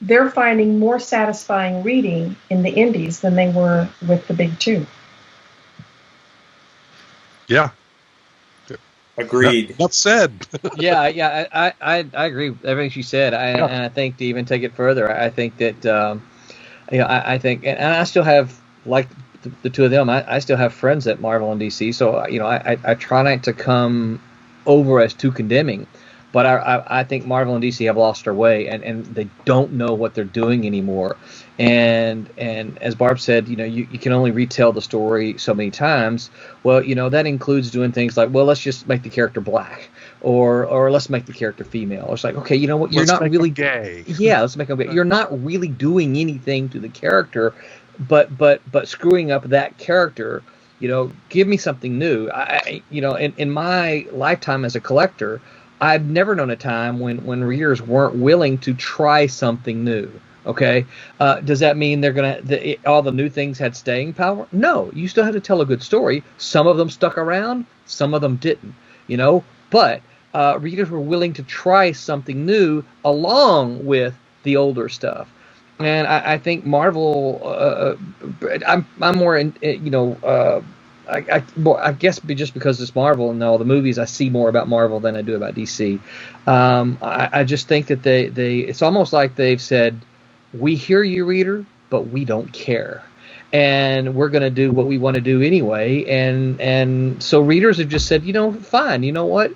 they're finding more satisfying reading in the indies than they were with the big 2. Yeah. Agreed. Enough said. I agree with everything she said. And I think to even take it further, I think that I think, and I still have, like the 2 of them, I still have friends at Marvel and DC, so I try not to come over as too condemning, but I think Marvel and DC have lost their way, and they don't know what they're doing anymore. And as Barb said, you can only retell the story so many times. Well, that includes doing things like, well, let's just make the character black, or let's make the character female. It's like, okay, you know what? You're not really gay. Yeah, let's make them gay. You're not really doing anything to the character, but screwing up that character. Give me something new. In my lifetime as a collector, I've never known a time when readers weren't willing to try something new. Okay, does that mean they're all the new things had staying power? No, you still had to tell a good story. Some of them stuck around, some of them didn't. But readers were willing to try something new along with the older stuff. And I think Marvel, I'm more in, I guess just because it's Marvel and all the movies, I see more about Marvel than I do about DC. I just think that it's almost like they've said, we hear you, reader, but we don't care. And we're going to do what we want to do anyway. And so readers have just said, fine, you know what?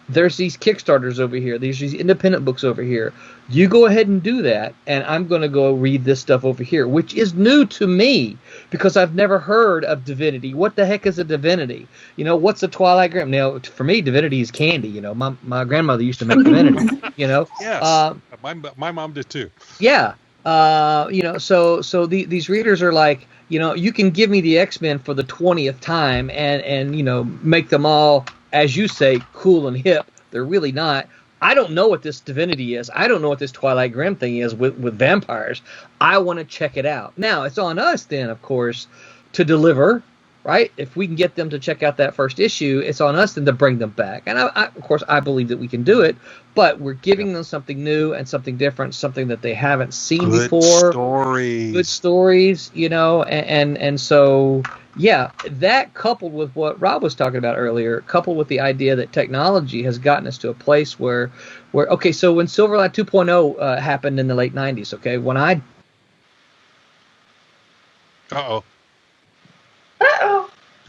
There's these Kickstarters over here. There's these independent books over here. You go ahead and do that, and I'm going to go read this stuff over here, which is new to me because I've never heard of Divinity. What the heck is a Divinity? What's a Twilight Grim? Now, for me, Divinity is candy. My grandmother used to make Divinity. Yes, my mom did too. Yeah. So these readers are like, you can give me the X-Men for the 20th time and make them all, as you say, cool and hip. They're really not. I don't know what this Divinity is. I don't know what this Twilight Grim thing is with vampires. I want to check it out. Now, it's on us then, of course, to deliver, right? If we can get them to check out that first issue, it's on us then to bring them back. And, of course, I believe that we can do it, but we're giving them something new and something different, something that they haven't seen before. Good stories, and so... Yeah, that coupled with what Rob was talking about earlier, coupled with the idea that technology has gotten us to a place where okay, so when Silverline 2.0 happened in the late 90s, okay, when I... Uh-oh.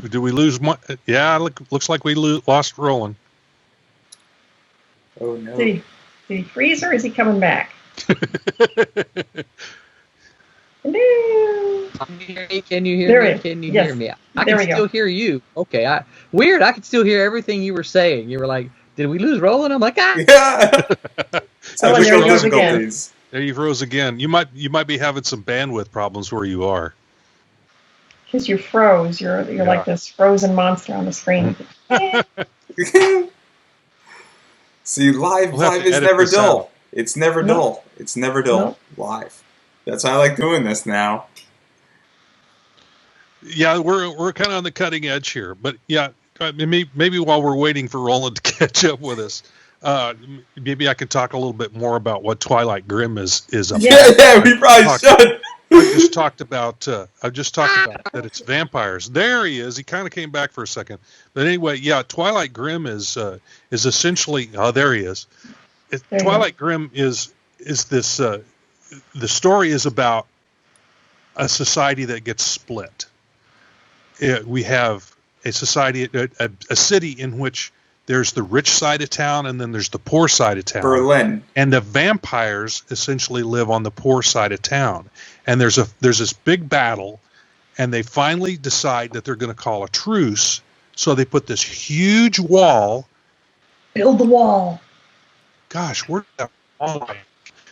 Do we lose one? Yeah, looks like we lost Roland. Oh, no. Did he freeze or is he coming back? Hello. Can you hear me? Can you hear me? I can still hear you. Okay. Weird. I could still hear everything you were saying. You were like, "Did we lose Roland?" I'm like, "Ah." Yeah. There he goes again. There you froze again. You might be having some bandwidth problems where you are. Because you froze. You're like this frozen monster on the screen. See, live We'll have to is edit never this dull. out. It's never No. dull. It's never dull. No. Live. That's why I like doing this now. Yeah, we're kind of on the cutting edge here, but yeah, maybe while we're waiting for Roland to catch up with us, maybe I could talk a little bit more about what Twilight Grim is about. Yeah, we probably should. I've just talked about that it's vampires. There he is. He kind of came back for a second, but anyway, yeah, Twilight Grim is essentially. Oh, there he is. Twilight Grim is this. The story is about a society that gets split. We have a society, a city in which there's the rich side of town and then there's the poor side of town. Berlin. And the vampires essentially live on the poor side of town. And there's this big battle, and they finally decide that they're going to call a truce. So they put this huge wall. Build the wall. Gosh, where's that wall?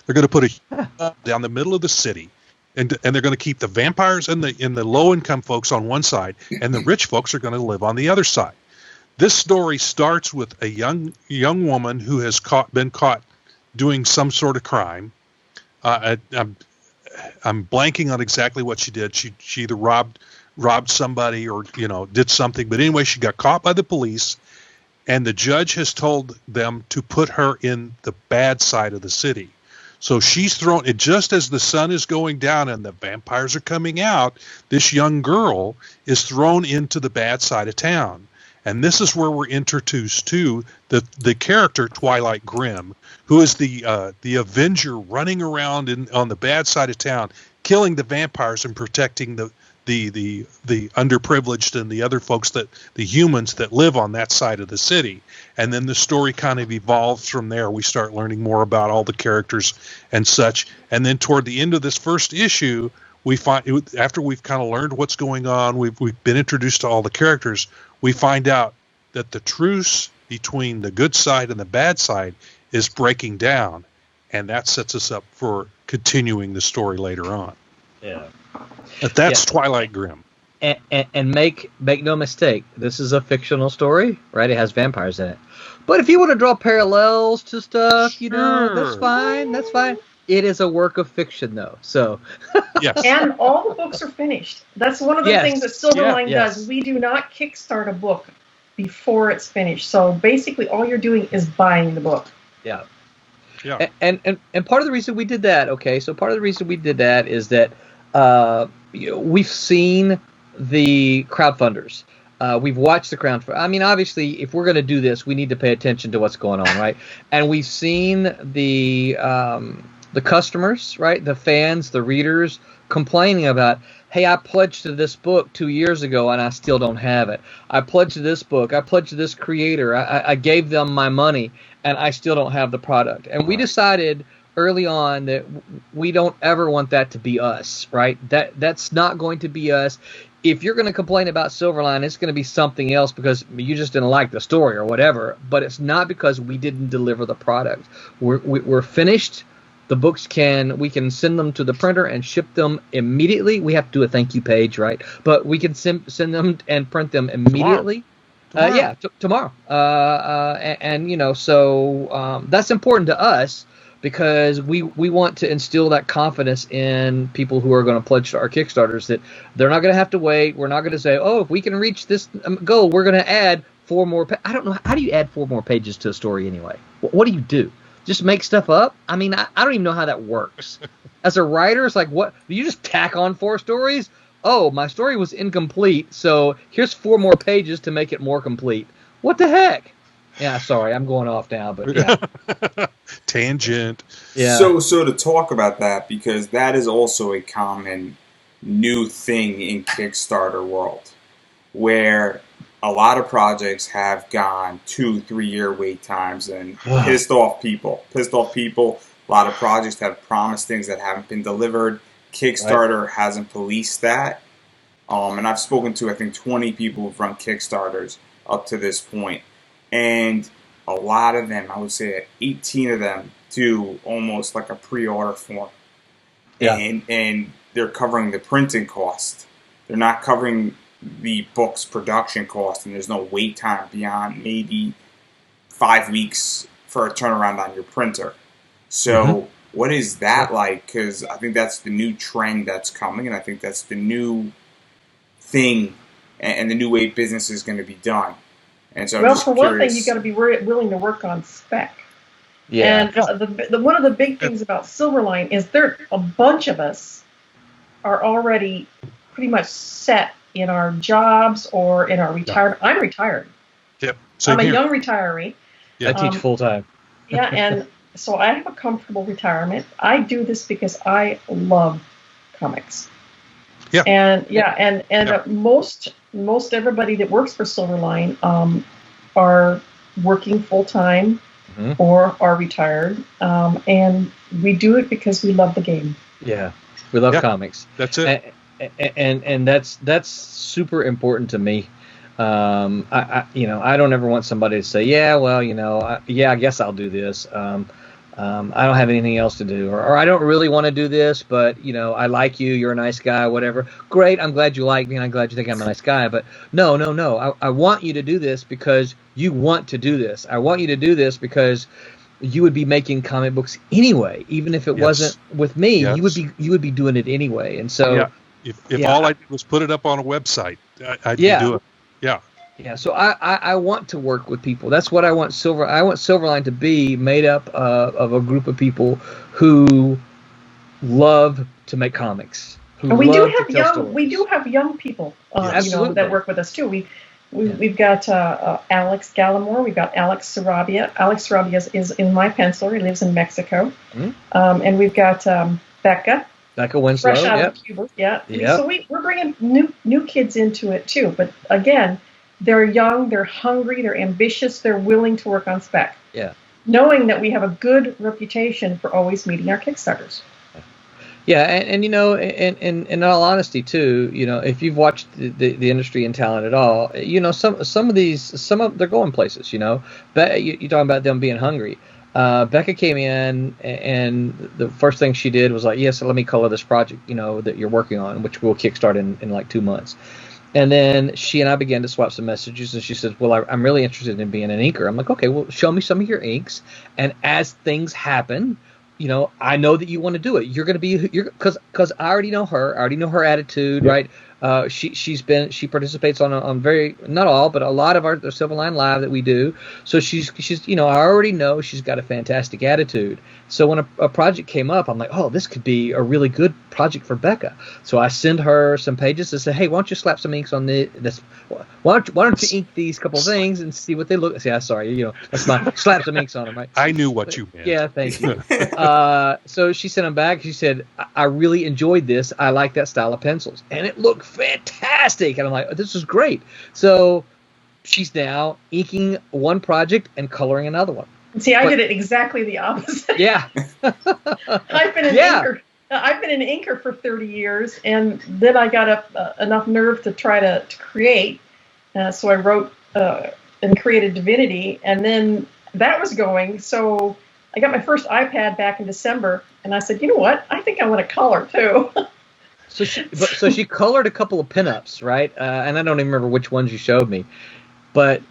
They're going to put a wall down the middle of the city. And they're going to keep the vampires and the low-income folks on one side, and the rich folks are going to live on the other side. This story starts with a young woman who has been caught doing some sort of crime. I'm blanking on exactly what she did. She either robbed somebody or did something. But anyway, she got caught by the police, and the judge has told them to put her in the bad side of the city. So she's thrown, just as the sun is going down and the vampires are coming out, this young girl is thrown into the bad side of town. And this is where we're introduced to the character Twilight Grim, who is the Avenger running around on the bad side of town, killing the vampires and protecting the underprivileged and the other folks, the humans that live on that side of the city. And then the story kind of evolves from there. We start learning more about all the characters and such. And then toward the end of this first issue, we find, after we've kind of learned what's going on, we've been introduced to all the characters, we find out that the truce between the good side and the bad side is breaking down. And that sets us up for continuing the story later on. Yeah. But that's Twilight Grim. And make no mistake, this is a fictional story, right? It has vampires in it. But if you want to draw parallels to stuff, that's fine. That's fine. It is a work of fiction, though. So yes. And all the books are finished. That's one of the things that Silverline does. We do not kickstart a book before it's finished. So basically, all you're doing is buying the book. Yeah. Yeah. And part of the reason we did that, is that we've seen the crowdfunders. We've watched the crowdfunders. I mean, obviously, if we're going to do this, we need to pay attention to what's going on, right? And we've seen the customers, right? The fans, the readers complaining about, hey, I pledged to this book 2 years ago and I still don't have it. I pledged to this book. I pledged to this creator. I gave them my money and I still don't have the product. And we decided early on that we don't ever want that to be us, right? That's not going to be us. If you're going to complain about Silverline, it's going to be something else because you just didn't like the story or whatever. But it's not because we didn't deliver the product. We're finished. The books we can send them to the printer and ship them immediately. We have to do a thank you page, right? But we can send them and print them immediately. Tomorrow. So that's important to us. Because we want to instill that confidence in people who are going to pledge to our Kickstarters that they're not going to have to wait. We're not going to say, oh, if we can reach this goal, we're going to add 4 more. I don't know. How do you add 4 more pages to a story anyway? What do you do? Just make stuff up? I mean, I don't even know how that works. As a writer, it's like, what? Do you just tack on 4 stories? Oh, my story was incomplete, so here's 4 more pages to make it more complete. What the heck? Yeah, sorry, I'm going off now, but yeah. Tangent. Yeah. So to talk about that, because that is also a common new thing in Kickstarter world, where a lot of projects have gone 2-3 year wait times and pissed off people. A lot of projects have promised things that haven't been delivered. Kickstarter hasn't policed that. And I've spoken to, I think, 20 people who've run Kickstarters up to this point. And a lot of them, I would say 18 of them, do almost like a pre-order form. Yeah. And they're covering the printing cost. They're not covering the book's production cost, and there's no wait time beyond maybe 5 weeks for a turnaround on your printer. So what is that like? Because I think that's the new trend that's coming, and I think that's the new thing and the new way business is going to be done. And so, well, for one thing, you got to be willing to work on spec. Yeah. And one of the big things about Silverline is a bunch of us are already pretty much set in our jobs or in our retirement. I'm retired. Yep. I'm a young retiree. I teach full time. Yeah, and so I have a comfortable retirement. I do this because I love comics. Yeah. And most everybody that works for Silverline are working full time or are retired, and we do it because we love the game. Yeah, we love comics. That's it. And that's super important to me. I don't ever want somebody to say, yeah, well, I guess I'll do this. I don't have anything else to do, or I don't really want to do this, but I like you, you're a nice guy, whatever. Great, I'm glad you like me, and I'm glad you think I'm a nice guy. But no, I want you to do this because you want to do this. I want you to do this because you would be making comic books anyway, even if it wasn't with me. You would be doing it anyway. And so, if all I did was put it up on a website, I'd be doing it. Yeah. Yeah, so I want to work with people. That's what I want. I want Silverline to be made up of a group of people who love to make comics. And we do have young people, that work with us too. We've got Alex Gallimore. We've got Alex Sarabia. Alex Sarabia is in my penciler. He lives in Mexico. And we've got Becca Winslow. Fresh out of Cuba. Yeah. So we're bringing new kids into it too. But again, they're young, they're hungry, they're ambitious, they're willing to work on spec. Yeah. Knowing that we have a good reputation for always meeting our Kickstarters. Yeah, and in all honesty too, if you've watched the industry and talent at all, some of they're going places. You're talking about them being hungry. Becca came in, and the first thing she did was like, yes, let me color this project, that you're working on, which we'll kickstart in like 2 months. And then she and I began to swap some messages, and she says, well, I'm really interested in being an inker. I'm like, okay, well, show me some of your inks. And as things happen, I know that you want to do it. You're going to be, because I already know her. I already know her attitude, right? She participates on very, not all, but a lot of the Silverline Live that we do. So she's I already know she's got a fantastic attitude. So when a project came up, I'm like, oh, this could be a really good project for Becca. So I send her some pages and say, hey, why don't you slap some inks on this? Why don't you ink these couple things and see what they look? See, sorry, that's my slap some inks on them, right? I knew what you meant. Yeah, thank you. So she sent them back. She said, I really enjoyed this. I like that style of pencils, and it looked fantastic. And I'm like, this is great. So she's now inking one project and coloring another one. See, I did it exactly the opposite. Yeah. I've been an inker for 30 years, and then I got enough nerve to try to create. So I wrote and created Divinity, and then that was going. So I got my first iPad back in December, and I said, you know what? I think I want to color too. So she colored a couple of pinups, right? And I don't even remember which ones you showed me, but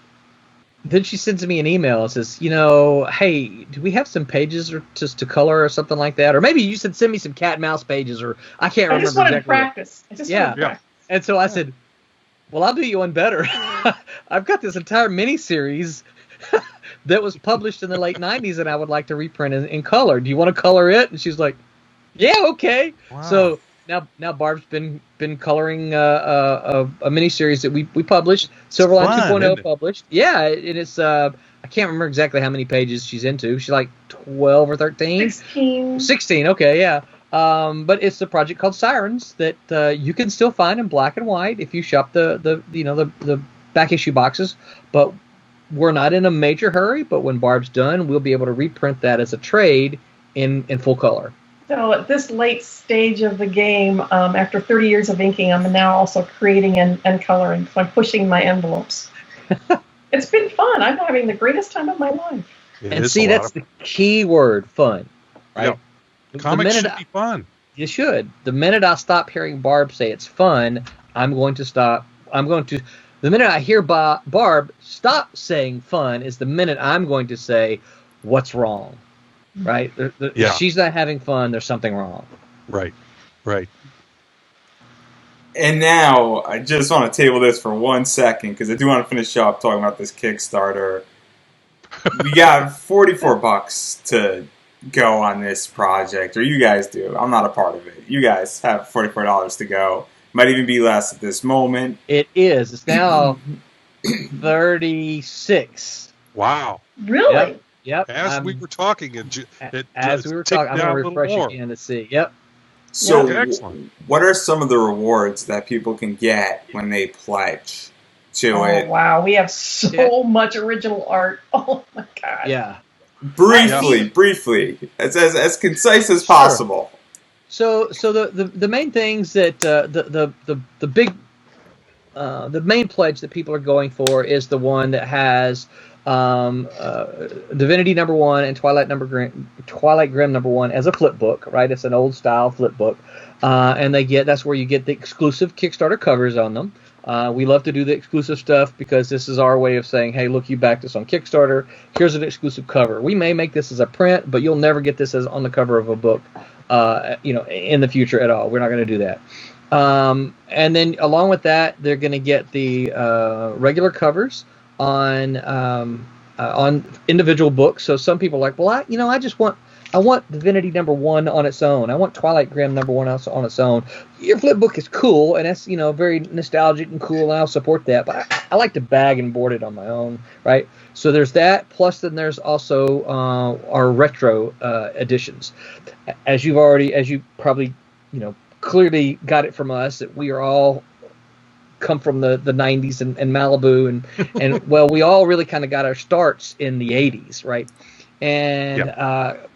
then she sends me an email and says, hey, do we have some pages just to color or something like that? Or maybe you said send me some cat and mouse pages, or I can't remember. I just wanted to practice. And so I said, well, I'll do you one better. I've got this entire mini-series that was published in the late 90s and I would like to reprint in color. Do you want to color it? And she's like, yeah, okay. Wow. So now Barb's been coloring a miniseries that we published, Silverline 2.0 published. Yeah, it is. I can't remember exactly how many pages she's into. She's like 12 or 13. 16. Okay, yeah. But it's a project called Sirens that you can still find in black and white if you shop the back issue boxes. But we're not in a major hurry. But when Barb's done, we'll be able to reprint that as a trade in full color. So at this late stage of the game, after 30 years of inking, I'm now also creating and coloring. So I'm pushing my envelopes. It's been fun. I'm having the greatest time of my life. And see, that's the key word, fun. Right? Yeah. Comics should be fun. You should. The minute I stop hearing Barb say it's fun, I'm going to stop The minute I hear Barb stop saying fun is the minute I'm going to say, what's wrong? Right? If she's not having fun, there's something wrong. Right. And now, I just want to table this for 1 second, because I do want to finish up talking about this Kickstarter. We got $44 to go on this project, or you guys do. I'm not a part of it. You guys have $44 to go. Might even be less at this moment. It is. It's now 36. Wow. Really? Yep. As we were talking, I'm going to refresh again to see. Yep. So, excellent. What are some of the rewards that people can get when they pledge to it? Oh, wow. We have so much original art. Oh, my God. Yeah. Briefly. As concise as possible. So the main things that the main pledge that people are going for is the one that has Divinity #1 and Twilight Grim #1 as a flip book, right? It's an old style flip book, and that's where you get the exclusive Kickstarter covers on them. We love to do the exclusive stuff because this is our way of saying, hey, look, you backed us on Kickstarter. Here's an exclusive cover. We may make this as a print, but you'll never get this as on the cover of a book, in the future at all. We're not going to do that. And then along with that, they're going to get the regular covers on individual books. So some people are like, well, I want Divinity #1 on its own. I want Twilight Grim #1 on its own. Your flip book is cool, and that's very nostalgic and cool, and I'll support that. But I like to bag and board it on my own, right? So there's that. Plus, then there's also our retro editions. As you probably clearly got it from us, that we are all come from the 90s and Malibu and well, we all really kind of got our starts in the 80s, right? And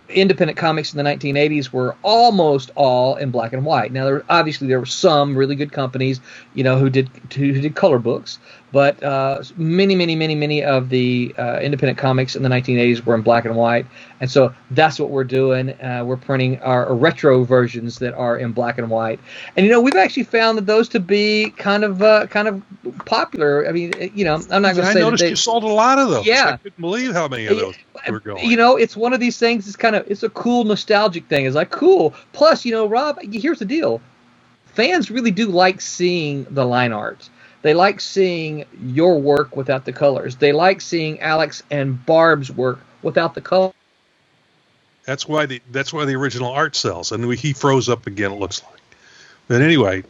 independent comics in the 1980s were almost all in black and white. Now, there were some really good companies, who did color books, but many of the independent comics in the 1980s were in black and white, and so that's what we're doing. We're printing our retro versions that are in black and white, and we've actually found that those to be kind of popular. I mean, I'm not going to say. I noticed you sold a lot of those. Yeah, I couldn't believe how many of those were going. It's one of these things. It's a cool nostalgic thing. It's like cool. Plus, Rob, here's the deal. Fans really do like seeing the line art. They like seeing your work without the colors. They like seeing Alex and Barb's work without the color. That's why the original art sells, and he froze up again. It looks like, but anyway.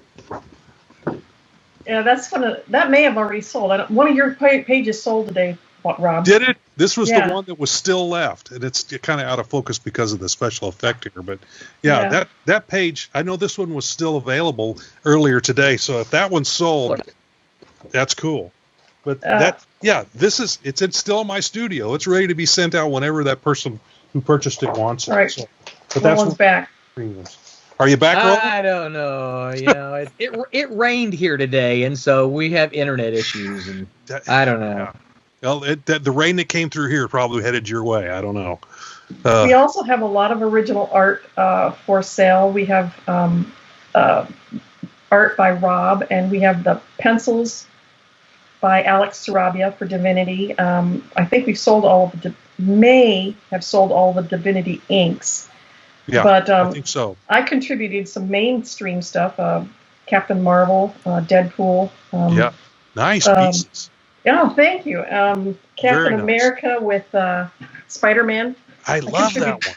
Yeah, that may have already sold. One of your pages sold today, Rob. Did it? This was the one that was still left, and it's kind of out of focus because of the special effect here. But that page, I know this one was still available earlier today. So if that one's sold, that's cool. But it's still in my studio. It's ready to be sent out whenever that person who purchased it wants it. Right. So, but that's one's back. Are you back, Roland? I don't know. It rained here today, and so we have internet issues, and I don't know. Yeah. Well, the rain that came through here probably headed your way. I don't know. We also have a lot of original art for sale. We have art by Rob, and we have the pencils by Alex Sarabia for Divinity. I think we've sold may have sold all the Divinity inks. Yeah, but I think so. I contributed some mainstream stuff, Captain Marvel, Deadpool. Nice pieces. Oh, thank you. Captain America with Spider-Man. I love that one.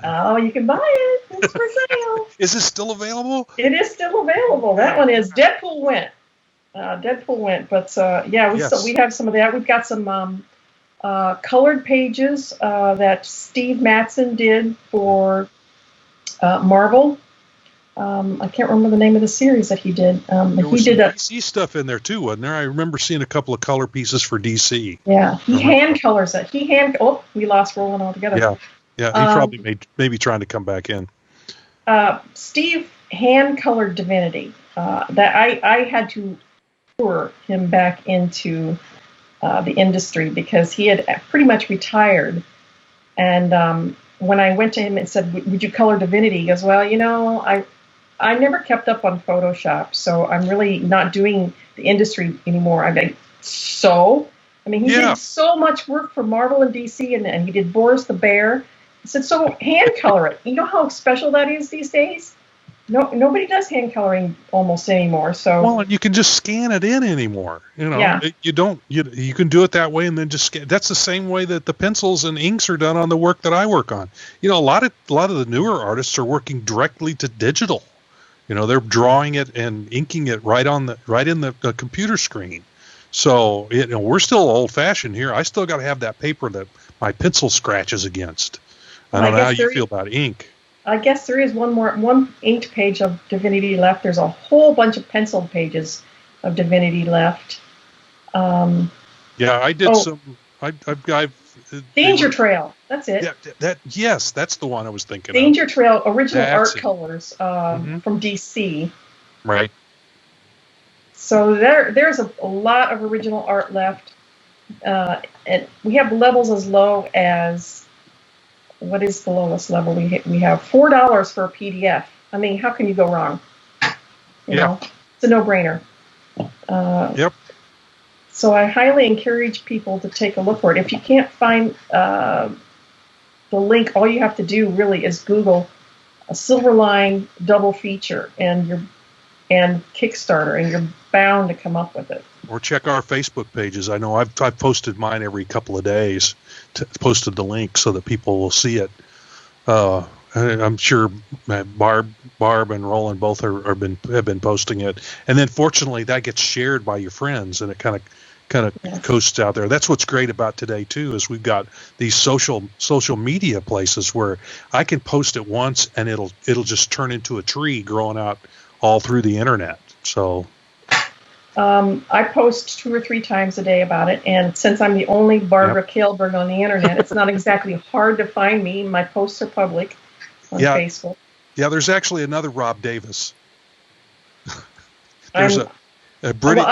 Oh, you can buy it. It's for sale. Is it still available? It is still available. That one is. Deadpool went. But we have some of that. We've got some colored pages that Steve Matson did for Marvel. I can't remember the name of the series that he did. There was some DC stuff in there too, wasn't there? I remember seeing a couple of color pieces for DC. Yeah, he hand colors it. We lost Roland altogether. Yeah, he probably maybe trying to come back in. Steve hand colored Divinity. That I had to lure him back into the industry because he had pretty much retired. And when I went to him and said, "Would you color Divinity?" He goes, "Well, I never kept up on Photoshop, so I'm really not doing the industry anymore. I mean, he did so much work for Marvel and DC, and he did Boris the Bear. I said, so hand color it. You know how special that is these days? No, nobody does hand coloring almost anymore. So well, you can just scan it in anymore. You can do it that way, and then just scan. That's the same way that the pencils and inks are done on the work that I work on. A lot of the newer artists are working directly to digital. They're drawing it and inking it right in the computer screen. So we're still old fashioned here. I still got to have that paper that my pencil scratches against. I don't know how you feel about ink. I guess there is one inked page of Divinity left. There's a whole bunch of penciled pages of Divinity left. I did some. I've Danger Trail. That's it. Yeah, that's the one I was thinking. Danger Trail original art colors from DC. Right. So there's a lot of original art left, and we have levels as low as. What is the lowest level we have? $4 for a PDF. I mean, how can you go wrong? You know, it's a no-brainer. Yep. So I highly encourage people to take a look for it. If you can't find the link, all you have to do really is Google a Silverline double feature and Kickstarter, and you're bound to come up with it. Or check our Facebook pages. I know I've posted mine every couple of days. Posted the link so that people will see it. I'm sure Barb and Roland both have been posting it, and then fortunately that gets shared by your friends, and it kind of coasts out there. That's what's great about today too, is we've got these social media places where I can post it once and it'll just turn into a tree growing out all through the internet. So. I post 2 or 3 times a day about it, and since I'm the only Barbara Kailberg on the internet, it's not exactly hard to find me. My posts are public on Facebook. Yeah, there's actually another Rob Davis. There's a British.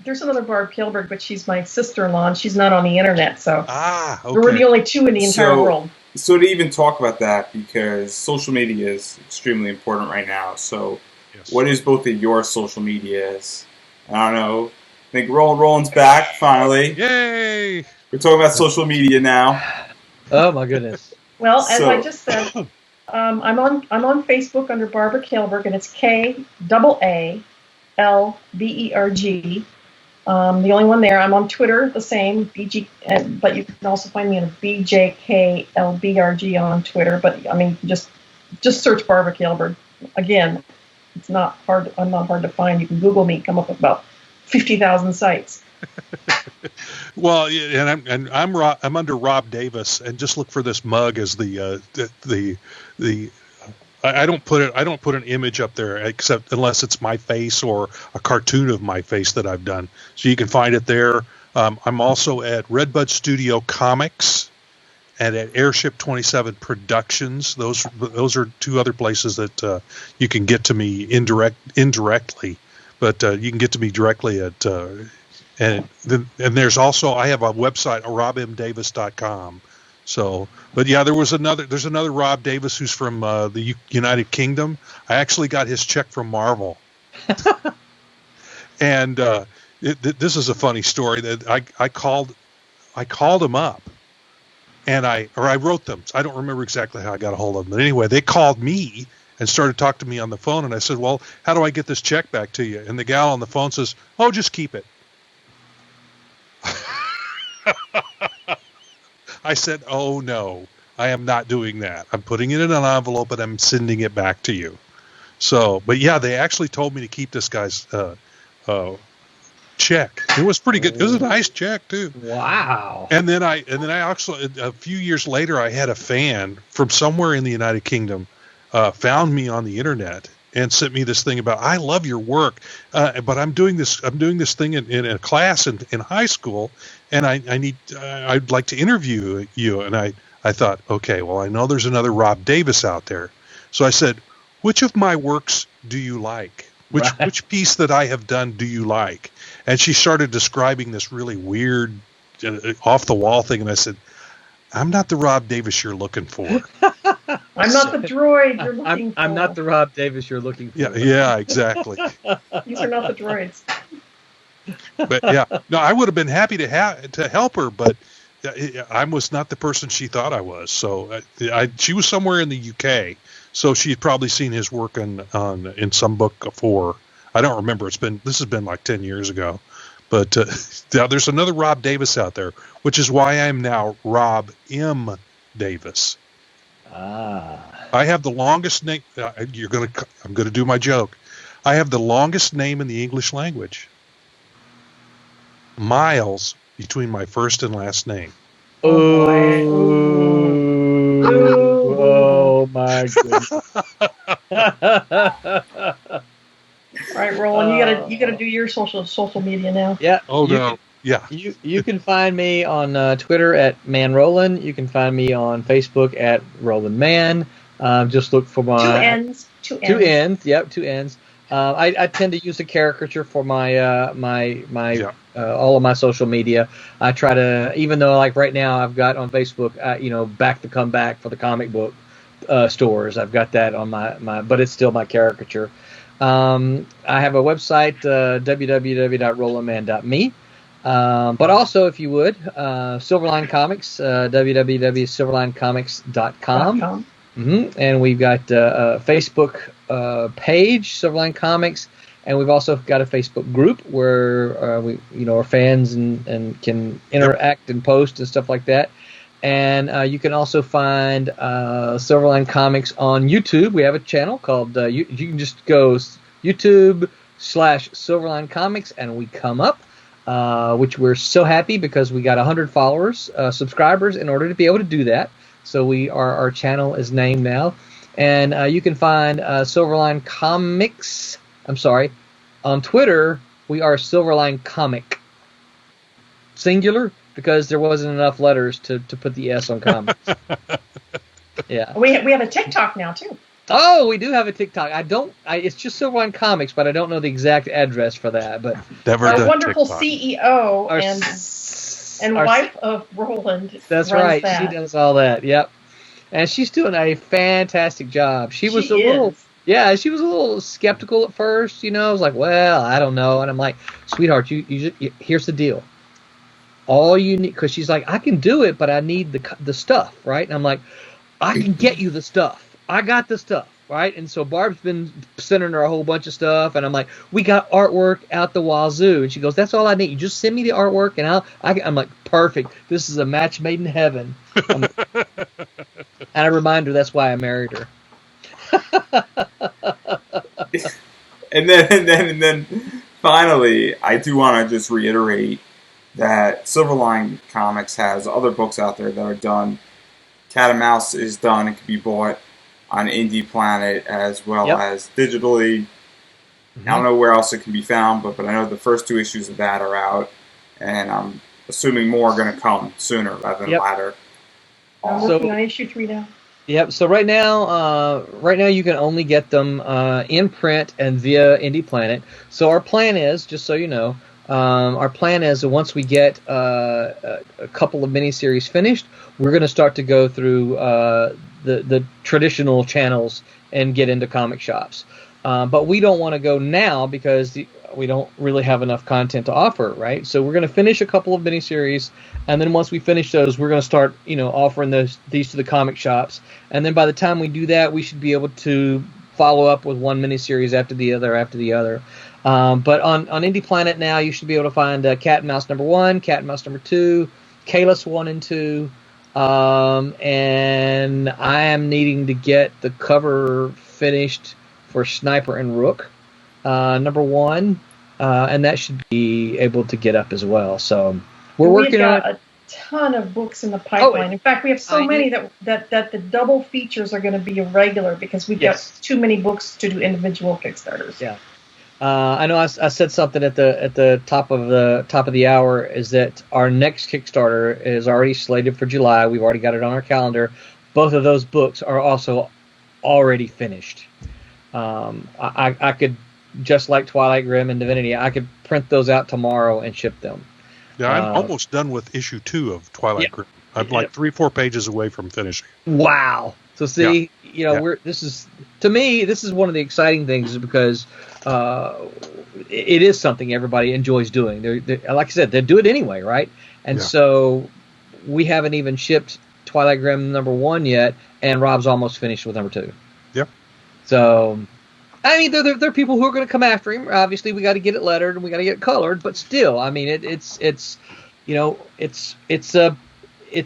There's another Barb Kailberg, but she's my sister-in-law, and she's not on the internet, so okay. We're the only 2 in the entire world. So to even talk about that, because social media is extremely important right now, so. Yes. What is both of your social medias? I don't know. I think Roland's back finally. Yay! We're talking about social media now. Oh my goodness. Well, as I just said, I'm on Facebook under Barbara Kailberg, and it's KAALBERG. The only one there. I'm on Twitter, the same BG, but you can also find me under BJKLBRG on Twitter. But I mean, just search Barbara Kailberg. Again. It's not hard. I'm not hard to find. You can Google me, come up with about 50,000 sites. Well, I'm under Rob Davis, and just look for this mug as the I don't put an image up there except unless it's my face or a cartoon of my face that I've done. So you can find it there. I'm also at Redbud Studio Comics. And at Airship 27 Productions, those are 2 other places that you can get to me indirectly, but you can get to me directly at and there's also I have a website, robmdavis.com. So, but yeah, there's another Rob Davis who's from the United Kingdom. I actually got his check from Marvel, and this is a funny story that I called him up. And I wrote them. I don't remember exactly how I got a hold of them. But anyway, they called me and started talking to me on the phone. And I said, well, how do I get this check back to you? And the gal on the phone says, oh, just keep it. I said, oh, no, I am not doing that. I'm putting it in an envelope and I'm sending it back to you. So, but yeah, they actually told me to keep this guy's check. It was pretty good. It was a nice check too. Wow. And then I also a few years later I had a fan from somewhere in the United Kingdom found me on the internet and sent me this thing about I love your work, but I'm doing this thing in a class in high school, and I'd like to interview you. And I thought, okay, well I know there's another Rob Davis out there, so I said, which of my works do you like? Which piece that I have done do you like? And she started describing this really weird, off-the-wall thing, and I said, I'm not the Rob Davis you're looking for. I'm not the droid you're looking for. I'm not the Rob Davis you're looking for. Yeah, exactly. These are not the droids. But yeah, no, I would have been happy to help her, but I was not the person she thought I was. So she was somewhere in the UK, so she had probably seen his work in some book before. I don't remember. This has been like 10 years ago. But now there's another Rob Davis out there, which is why I'm now Rob M. Davis. I have the longest name. I'm gonna do my joke. I have the longest name in the English language. Miles between my first and last name. Oh my goodness. All right, Roland, you gotta do your social media now. Yeah. Oh no. Yeah. You can find me on Twitter at ManRoland. You can find me on Facebook at Roland Man. Just look for my Two ends. Yep, two ends. I tend to use a caricature for my all of my social media. I try to, even though like right now I've got on Facebook, back to come back for the comic book stores. I've got that on my, but it's still my caricature. I have a website, www.rolandman.me. But also, if you would, Silverline Comics, www.silverlinecomics.com. And we've got a Facebook page, Silverline Comics, and we've also got a Facebook group where we, are fans and can interact and post and stuff like that. And you can also find Silverline Comics on YouTube. We have a channel called, you can just go YouTube/Silverline Comics, and we come up, which we're so happy because we got 100 followers, subscribers in order to be able to do that. So our channel is named now. And you can find Silverline Comics, on Twitter, we are Silverline Comic. Singular, because there wasn't enough letters to put the S on comics. Yeah. We have a TikTok now, too. Oh, we do have a TikTok. It's just Silverline Comics, but I don't know the exact address for that. But our wonderful TikTok. CEO and wife of Roland. That's right. That. She does all that. Yep. And she's doing a fantastic job. She was a little skeptical at first. I was like, well, I don't know. And I'm like, sweetheart, you here's the deal. All you need, because she's like, I can do it, but I need the stuff, right? And I'm like, I can get you the stuff. I got the stuff, right? And so Barb's been sending her a whole bunch of stuff, and I'm like, we got artwork out the wazoo. And she goes, that's all I need. You just send me the artwork, and I'm like, perfect. This is a match made in heaven. And I remind her that's why I married her. and then finally, I do want to just reiterate that Silverline Comics has other books out there that are done. Cat and Mouse is done and can be bought on Indie Planet as well as digitally. I don't know where else it can be found, but I know the first 2 issues of that are out, and I'm assuming more are going to come sooner rather than later. I'm working on issue 3 now. Yep. So right now you can only get them in print and via Indie Planet. So our plan is, just so you know, once we get a couple of miniseries finished, we're going to start to go through the traditional channels and get into comic shops. But we don't want to go now because we don't really have enough content to offer, right? So we're going to finish a couple of miniseries, and then once we finish those, we're going to start, offering these to the comic shops. And then by the time we do that, we should be able to follow up with one miniseries after the other. But on Indie Planet now, you should be able to find Cat and Mouse number 1, Cat and Mouse number 2, Kalis 1 and 2, and I am needing to get the cover finished for Sniper and Rook number 1, and that should be able to get up as well. So we're working on a ton of books in the pipeline. In fact, we have so many that the double features are going to be irregular because we've got too many books to do individual Kickstarters. Yeah. I know I said something at the top of the hour is that our next Kickstarter is already slated for July. We've already got it on our calendar. Both of those books are also already finished. I could, just like Twilight Grim and Divinity, I could print those out tomorrow and ship them. Yeah, I'm almost done with issue 2 of Twilight Grim. I'm like 3-4 pages away from finishing. Wow. So see, this is, to me, this is one of the exciting things, is because it is something everybody enjoys doing. They're like I said, they do it anyway, right? And so we haven't even shipped Twilight Grim #1 yet, and Rob's almost finished with #2. Yep. So, I mean, there are people who are going to come after him. Obviously, we got to get it lettered and we got to get it colored, but still, I mean, it's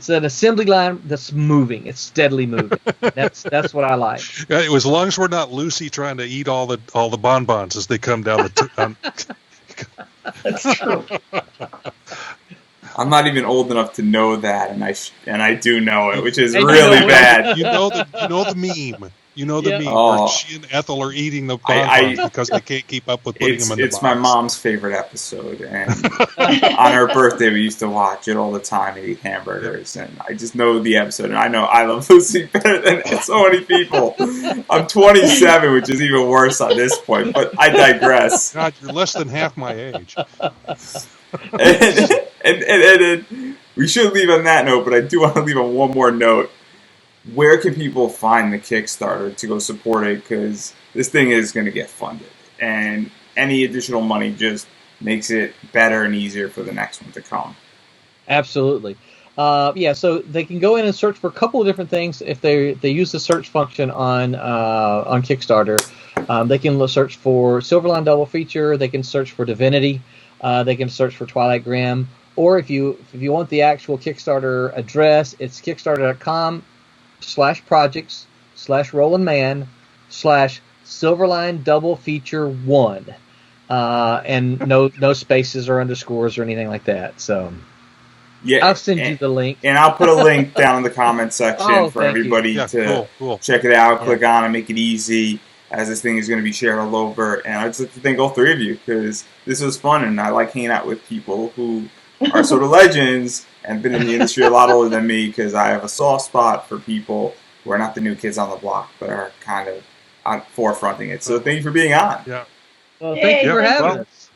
an assembly line that's moving. It's steadily moving. That's what I like. As long as we're not Lucy trying to eat all the bonbons as they come down the. That's true. I'm not even old enough to know that, and I do know it, which is really bad. You know the meme. You know the meme Oh. where she and Ethel are eating the bonbons because they can't keep up with putting them in the box. It's my mom's favorite episode, and on her birthday we used to watch it all the time and eat hamburgers, and I just know the episode, and I know I Love Lucy better than so many people. I'm 27, which is even worse at this point, but I digress. God, you're less than half my age. And we should leave on that note, but I do want to leave on one more note. Where can people find the Kickstarter to go support it? Because this thing is going to get funded, and any additional money just makes it better and easier for the next one to come. Absolutely. So they can go in and search for a couple of different things. If they use the search function on Kickstarter, they can search for Silverline Double Feature. They can search for Divinity. They can search for Twilight Grim. Or if you want the actual Kickstarter address, it's kickstarter.com/projects/RolandMan/Silverline Double Feature 1. And no spaces or underscores or anything like that. So yeah, I'll send you the link. And I'll put a link down in the comment section for everybody to check it out, click on it, make it easy, as this thing is going to be shared all over. And I'd just like to thank all three of you, because this was fun, and I like hanging out with people who are sort of legends and been in the industry a lot older than me, because I have a soft spot for people who are not the new kids on the block, but are kind of on forefronting it. So thank you for being on. Yeah. Well, thank you for having us.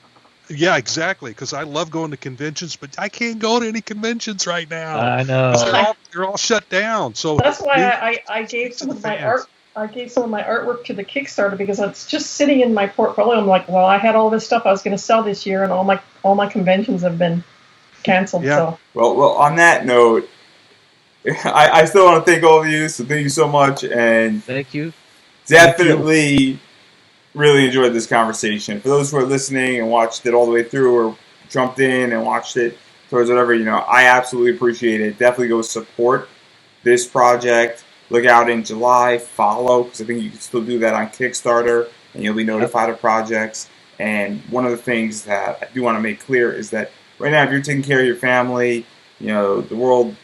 Yeah, exactly. Because I love going to conventions, but I can't go to any conventions right now. I know. They're all shut down. So that's why I gave some of my art. I gave some of my artwork to the Kickstarter, because it's just sitting in my portfolio. I'm like, well, I had all this stuff I was going to sell this year, and all my conventions have been canceled. Yeah. So. Well, on that note, I still want to thank all of you. So thank you so much, and thank you. Definitely really enjoyed this conversation. For those who are listening and watched it all the way through, or jumped in and watched it towards whatever, I absolutely appreciate it. Definitely go support this project. Look out in July, follow, because I think you can still do that on Kickstarter, and you'll be notified of projects. And one of the things that I do want to make clear is that right now, if you're taking care of your family, the world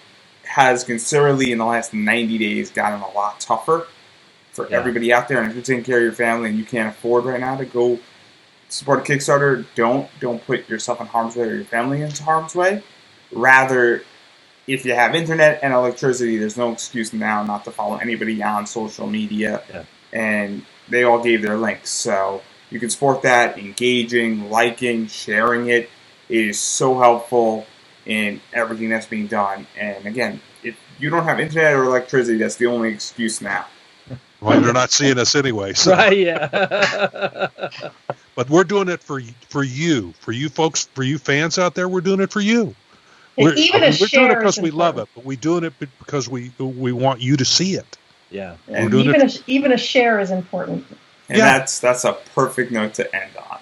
has considerably in the last 90 days gotten a lot tougher for everybody out there. And if you're taking care of your family and you can't afford right now to go support a Kickstarter, don't put yourself in harm's way or your family into harm's way. Rather, if you have internet and electricity, there's no excuse now not to follow anybody on social media. Yeah. And they all gave their links. So you can support that, engaging, liking, sharing it. It is so helpful in everything that's being done. And again, if you don't have internet or electricity, that's the only excuse now. Well, they're not seeing us anyway. So. Right, yeah. But we're doing it for you folks, for you fans out there. We're doing it for you. We're doing it because we love it, but we're doing it because we want you to see it. Yeah. And even a share is important. And that's a perfect note to end on.